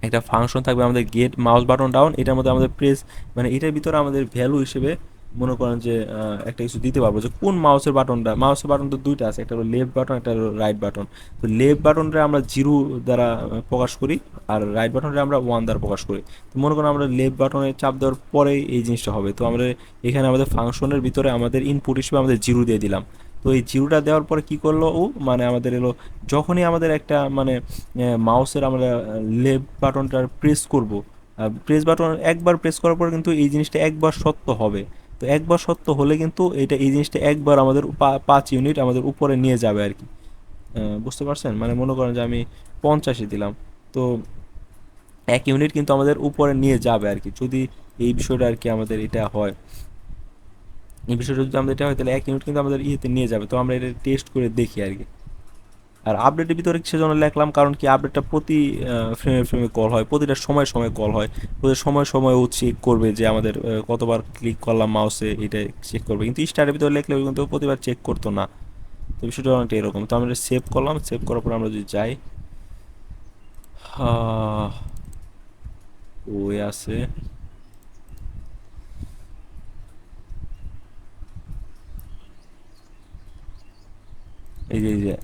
Speaker 1: একটা ফাংশন থাকবে আমাদের গেট মাউস বাটন ডাউন। এটার মধ্যে আমাদের প্রেস, মানে এটার ভিতরে আমাদের ভ্যালু হিসেবে মনে করেন যে একটা কিছু দিতে পারবো যে কোন মাউসের বাটন তো দুইটা আছে, একটা হলো লেফট বাটন, একটা হলো রাইট বাটন। তো লেফট বাটনটা আমরা জিরো দ্বারা প্রকাশ করি, আর রাইট বাটনটা আমরা ওয়ান দ্বারা প্রকাশ করি। তো মনে করেন আমরা লেফট বাটনে চাপ দেওয়ার পরেই এই জিনিসটা হবে। তো আমরা এখানে আমাদের ফাংশনের ভিতরে আমাদের ইনপুট হিসেবে আমাদের জিরো দিয়ে দিলাম। তো এই জিরোটা দেওয়ার পরে কি করলো ও, মানে আমাদের এলো যখনই আমাদের একটা মানে মাউসের আমরা লেফট বাটনটা প্রেস করব, প্রেস বাটন একবার প্রেস করার পর কিন্তু এই জিনিসটা একবার সত্য হবে। তো একবার সত্য হলে কিন্তু এটা এই জিনিসটা একবার আমাদের 5 ইউনিট আমাদের উপরে নিয়ে যাবে আর কি। বুঝতে পারছেন? মানে মনে করেন যে আমি 50 দিলাম, তো 1 ইউনিট কিন্তু আমাদের উপরে নিয়ে যাবে আর কি, যদি এই বিষয়টা আর কি আমাদের এটা হয়। এই বিষয়টা যদি আমাদের এটা হয় তাহলে 1 ইউনিট কিন্তু আমাদের ইয়েতে নিয়ে যাবে। তো আমরা এটা টেস্ট করে দেখি আর কি। আর আপডেটের ভিতরে সেজন্য লিখলাম কারণ কি আপডেটটা প্রতি ফ্রেমে ফ্রেমে কল হয়, প্রতিটা সময় সময় কল হয়। প্রতি সময় সময় ও চেক করবে যে আমাদের কতবার ক্লিক করলাম মাউসে, এটা চেক করবে। কিন্তু স্টারের ভিতরে লিখলে কিন্তু প্রতিবার চেক করতো না। তো বিষয়টা অনেকটা এরকম। তো আমরা সেভ করলাম, সেভ করার পর আমরা যদি যাই, ওই আছে, এই যে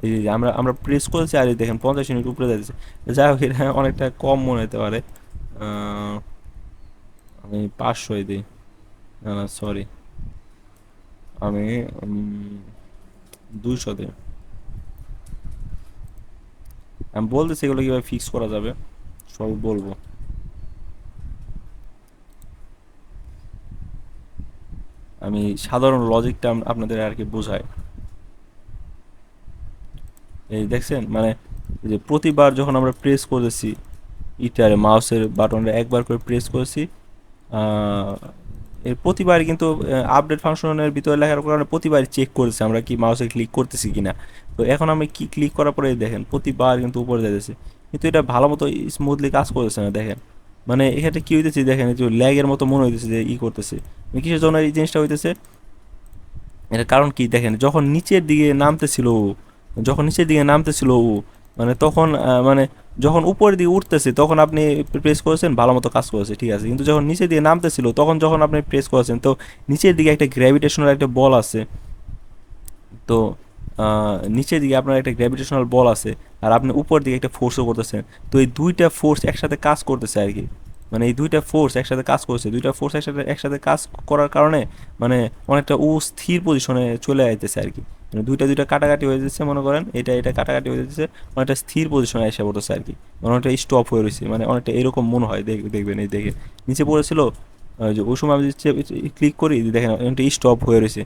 Speaker 1: এই যে আমরা আমরা প্রেস করেছি আর এই দেখেন 50 ইউনিট উপরে যাচ্ছে। যাই হোক, এটা অনেকটা কম মনে হতে পারে। আমি 500 দিই, না না সরি, আমি 200 দিই। আমি বলতেছি এগুলো কীভাবে ফিক্স করা যাবে সব বলবো। আমি সাধারণ লজিকটা আপনাদের আর কি বোঝাই। এই দেখছেন, মানে যে প্রতিবার যখন আমরা প্রেস করেছি ইটারে মাউসের বাটনটা একবার করে প্রেস করেছি, এর প্রতিবার কিন্তু আপডেট ফাংশনের ভিতরে লেখার কারণে প্রতিবার চেক করেছে আমরা কি মাউসে ক্লিক করতেছি কিনা। তো এখন আমি কি ক্লিক করার পরে দেখেন প্রতিবার কিন্তু উপরে যাইতেছে, কিন্তু এটা ভালো মতো স্মুথলি কাজ করতেছে না দেখেন। মানে এখানে কি হইতেছে দেখেন, এই যে ল্যাগের মতো মনে হইতেছে যে করতেছে। কিসের জন্য এই জিনিসটা হইতেছে, এটার কারণ কি দেখেন, যখন নিচের দিকে নামতেছিল ও, যখন নিচের দিকে নামতেছিল ও, মানে তখন মানে যখন উপরের দিকে উঠতেছে তখন আপনি প্রেস করেছেন ভালো মতো কাজ করেছে, ঠিক আছে। কিন্তু যখন নিচের দিকে নামতেছিল তখন যখন আপনি প্রেস করেছেন, তো নিচের দিকে একটা গ্র্যাভিটেশনাল একটা বল আছে। তো নিচের দিকে আপনার একটা গ্র্যাভিটেশনাল বল আছে, আর আপনি উপর দিকে একটা ফোর্সও করতেছেন। তো এই দুইটা ফোর্স একসাথে কাজ করতেছে আর কি। মানে এই দুইটা ফোর্স একসাথে কাজ করছে, দুইটা ফোর্স একসাথে একসাথে কাজ করার কারণে মানে অনেকটা স্থির পজিশনে চলে আইতেছে আর কি। মানে দুইটা দুইটা কাটাকাটি হয়ে যাচ্ছে, মনে করেন এটা এটা কাটাকাটি হয়ে যাচ্ছে, অনেকটা স্থির পজিশনে এসে পড়তেছে আর কি। মানে অনেকটা স্টপ হয়ে রয়েছে, মানে অনেকটা এরকম মনে হয়, দেখবেন এই দেখে নিচে পড়েছিল যে ওই সময় আমি ক্লিক করি দেখেন অনেকটা স্টপ হয়ে রয়েছে,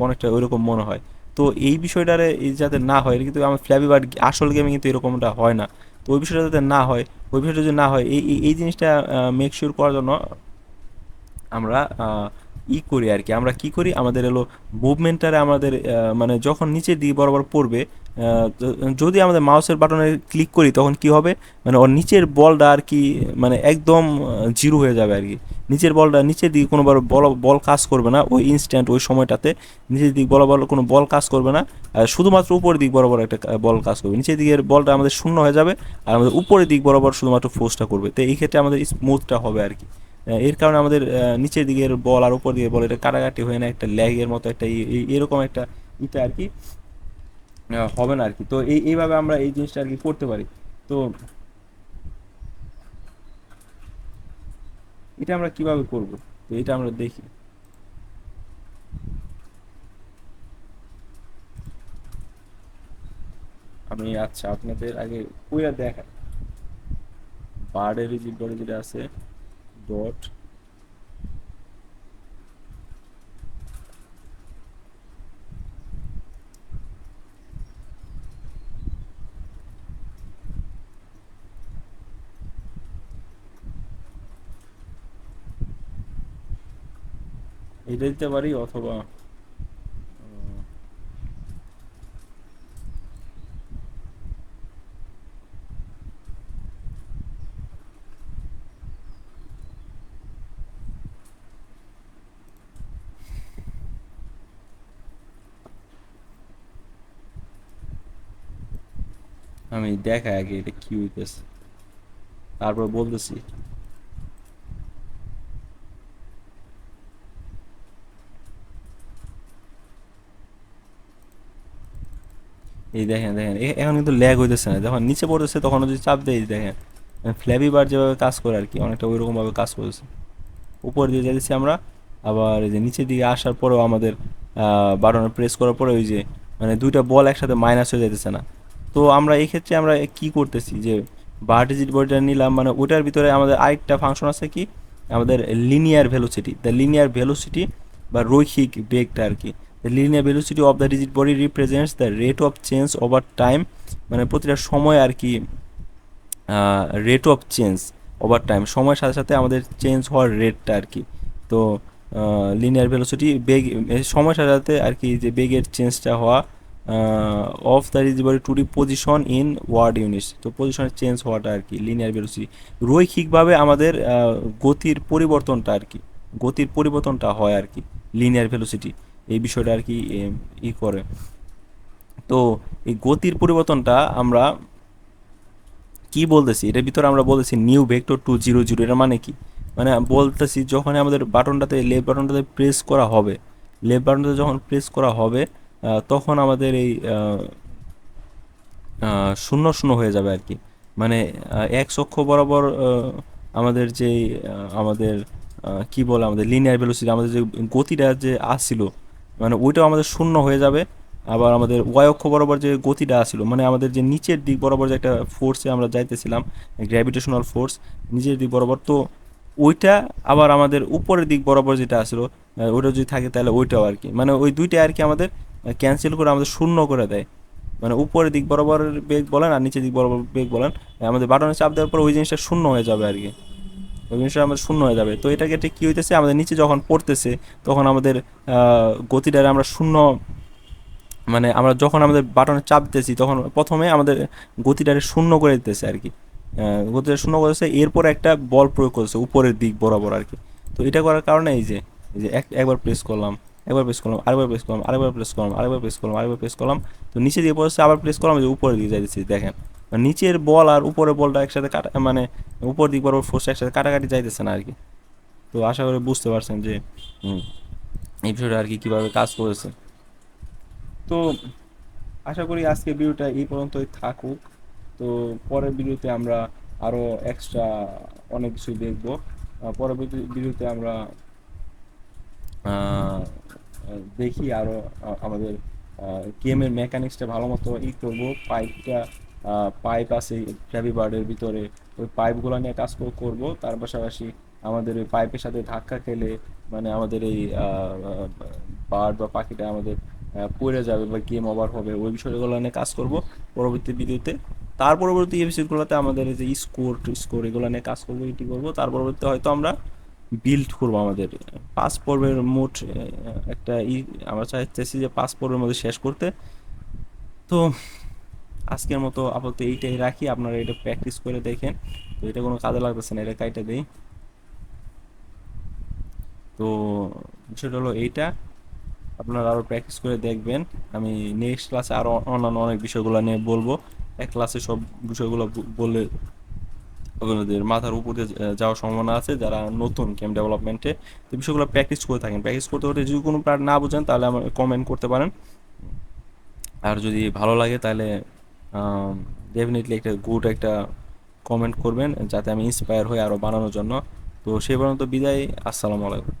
Speaker 1: অনেকটা ওইরকম মনে হয়। তো এই বিষয়টারে যাতে না হয়, কিন্তু আমার ফ্ল্যাপি বার্ড আসল গেমে কিন্তু এরকমটা হয় না। তো ওই বিষয়টা যাতে না হয়, ওই বিষয়টা যদি না হয়, এই জিনিসটা মেক শিওর করার জন্য আমরা করি আর কি। আমরা কি করি, আমাদের এলো মুভমেন্টটারে আমাদের মানে যখন নিচের দিকে বরাবর পড়বে, যদি আমাদের মাউসের বাটনে ক্লিক করি তখন কি হবে, মানে ওর নিচের বলটা আর কি মানে একদম জিরো হয়ে যাবে আর কি। নিচের বলটা নিচের দিকে কোনোবার বল বল কাজ করবে না ওই ইনস্ট্যান্ট, ওই সময়টাতে নিচের দিক বরাবর কোনো বল কাজ করবে না। শুধুমাত্র উপরের দিক বরাবর একটা বল কাজ করবে, নিচের দিকের বলটা আমাদের শূন্য হয়ে যাবে, আর আমাদের উপরের দিক বরাবর শুধুমাত্র ফোর্সটা করবে। তো এই ক্ষেত্রে আমাদের স্মুথটা হবে আর কি। এর কারণে আমাদের নিচের দিকের বল আর উপর দিকের বল এটা কাটাকাটি হয়ে না, একটা ল্যাগের মতো একটা এরকম একটা এটা আর কি হবে না আর কি। তো এইভাবে আমরা এই জিনিসটা আর কি করতে পারি। তো এটা আমরা কিভাবে করব, তো এটা আমরা দেখি। আমি আচ্ছা আপনাদের আগে কইরা দেখাই। বার্ডের যে বড় যেটা আছে ডট, এটা দিতে পারি অথবা আমি দেখাই আগে এটা কি হইতেছে, তারপর বলতেছি। এই দেখেন দেখেন এখন কিন্তু ল্যাগ হইতেছে না, যখন নিচে পড়তেছে তখন যদি চাপ দেয় দেখেন ফ্ল্যাপি বার যেভাবে কাজ করে আর কি, অনেকটা ওইরকম ভাবে কাজ করেছে। উপর দিয়ে যাচ্ছি আমরা, আবার এই যে নিচের দিকে আসার পরেও আমাদের বাটনে প্রেস করার পরে ওই যে মানে দুইটা বল একসাথে মাইনাস হয়ে যেতেছে না। তো আমরা এই ক্ষেত্রে আমরা কি করতেছি যে ভার্টিজিট বডিটা নিলাম, মানে ওটার ভিতরে আমাদের আরেকটা ফাংশন আছে কি, আমাদের linear velocity, the linear velocity বা রৈখিক বেগটা আর কি। The linear velocity of the rigid body represents the rate of change over time, মানে প্রতিটা সময় আর কি rate of change over time, সময়ের সাথে সাথে আমাদের চেঞ্জ হওয়ার রেটটা আর কি। তো লিনিয়ার ভেলোসিটি বেগ সময়ের সাথে সাথে আর কি যে বেগের চেঞ্জটা হওয়া অফ দ্য রিজিবল to the position in word units, তো পজিশনের চেঞ্জ হওয়াটা আর কি লিনিয়ার ভেলোসিটি। রৈখিকভাবে আমাদের গতির পরিবর্তনটা আর কি, গতির পরিবর্তনটা হয় আর কি লিনিয়ার ভেলোসিটি এই বিষয়টা আর কি করে। তো এই গতির পরিবর্তনটা আমরা কি বলতেছি, এটার ভিতরে আমরা বলতেছি নিউ ভেক্টর 200, এটা মানে কি, মানে বলতেছি যখন আমাদের বাটনটাতে লেফট বাটনটাতে প্রেস করা হবে, লেফট বাটনটাতে যখন প্রেস করা হবে তখন আমাদের এই শূন্য শূন্য হয়ে যাবে আর কি। মানে এক অক্ষ বরাবর আমাদের যে আমাদের কি বলে আমাদের লিনিয়ার ভেলোসিটি, আমাদের যে গতিটা যে আসছিল মানে ওইটাও আমাদের শূন্য হয়ে যাবে। আবার আমাদের ওয়াই অক্ষ বরাবর যে গতিটা আসছিল, মানে আমাদের যে নিচের দিক বরাবর যে একটা ফোর্সে আমরা যাইতেছিলাম, গ্র্যাভিটেশনাল ফোর্স নিচের দিক বরাবর, তো ওইটা আবার আমাদের উপরের দিক বরাবর যেটা আসলো ওইটা যদি থাকে তাহলে ওইটাও আর কি, মানে ওই দুইটা আর কি আমাদের ক্যান্সেল করে আমাদের শূন্য করে দেয়। মানে উপরের দিক বরাবর বেগ বলেন আর নিচের দিক বরাবর বেগ বলেন, আমাদের বাটনে চাপ দেওয়ার পর ওই জিনিসটা শূন্য হয়ে যাবে আর কি, ওই জিনিসটা আমাদের শূন্য হয়ে যাবে। তো এটাকে ঠিক কী হইতেছে, আমাদের নিচে যখন পড়তেছে তখন আমাদের গতিটারে আমরা শূন্য, মানে আমরা যখন আমাদের বাটনে চাপ দিতেছি তখন প্রথমে আমাদের গতিটারে শূন্য করে দিতেছে আর কি, গতিটা শূন্য করেছে, এরপর একটা বল প্রয়োগ করেছে উপরের দিক বরাবর আর কি। তো এটা করার কারণে এই যে একবার প্রেস করলাম, একবার প্রেস করলাম, আরেকবার প্রেস করলাম, আরেকবার প্রেস করলাম, আরেকবার প্রেস করলাম, আরেকবার প্রেস করলাম, তো নিচে দিয়ে পড়েছে, আবার প্রেস করলাম, যে উপরের দিকে যাইতেছি দেখেন নিচের বল আর উপরের বলটা একসাথে কাটা, মানে উপর দিক বরাবর ফোর্স একসাথে কাটাকাটি যাইতেছে না আর কি। তো আশা করি বুঝতে পারছেন যে হুম, এই বিষয়টা আর কি কীভাবে কাজ করেছে। তো আশা করি আজকে ভিডিওটা এই পর্যন্তই থাকুক। তো পরের ভিডিওতে আমরা আরও এক্সট্রা অনেক কিছু দেখবো। পরবর্তী ভিডিওতে আমরা আহ, দেখি আরও আমাদের গেমের মেকানিক্সটা ভালো মতো করবো। পাইপটা, পাইপ আছে ফ্ল্যাপি বার্ডের ভিতরে, ওই পাইপগুলো নিয়ে কাজ করব। তার পাশাপাশি আমাদের ওই পাইপের সাথে ধাক্কা খেলে মানে আমাদের এই বার্ড বা পাখিটা আমাদের পড়ে যাবে বা গেম ওভার হবে, ওই বিষয়গুলো নিয়ে কাজ করব পরবর্তী ভিডিওতে। তার পরবর্তী এপিসোডগুলোতে আমাদের এই যে স্কোর স্কোর এগুলো নিয়ে কাজ করবো, এটি করবো। তার পরবর্তীতে হয়তো আমরা বিল্ড করবো আমাদের 5 পর্বের মোট একটা আমরা চাইতেছি যে 5 পর্বের মধ্যে শেষ করতে। তো আজকের মতো আপাতত এইটাই রাখি, আপনারা এটা প্র্যাকটিস করে দেখেন। তো এটা কোনো কাজে লাগতেছে না, এটা কাইটা দেই। তো বিষয়টা হলো এইটা, আপনারা আরও প্র্যাকটিস করে দেখবেন। আমি নেক্সট ক্লাসে আরও অন্যান্য অনেক বিষয়গুলো নিয়ে বলবো। এক ক্লাসে সব বিষয়গুলো বললে আপনাদের মাথার উপর দিয়ে যাওয়ার সম্ভাবনা আছে যারা নতুন গেম ডেভেলপমেন্টে। তো বিষয়গুলো প্র্যাকটিস করে থাকেন, প্র্যাকটিস করতে করতে যদি কোনো পার্ট না বোঝেন তাহলে আমার কমেন্ট করতে পারেন। আর যদি ভালো লাগে তাহলে ডেফিনেটলি একটা গুড একটা কমেন্ট করবেন যাতে আমি ইন্সপায়ার হই আরও বানানোর জন্য। তো সেই পর্যন্ত বিদায়, আসসালামু আলাইকুম।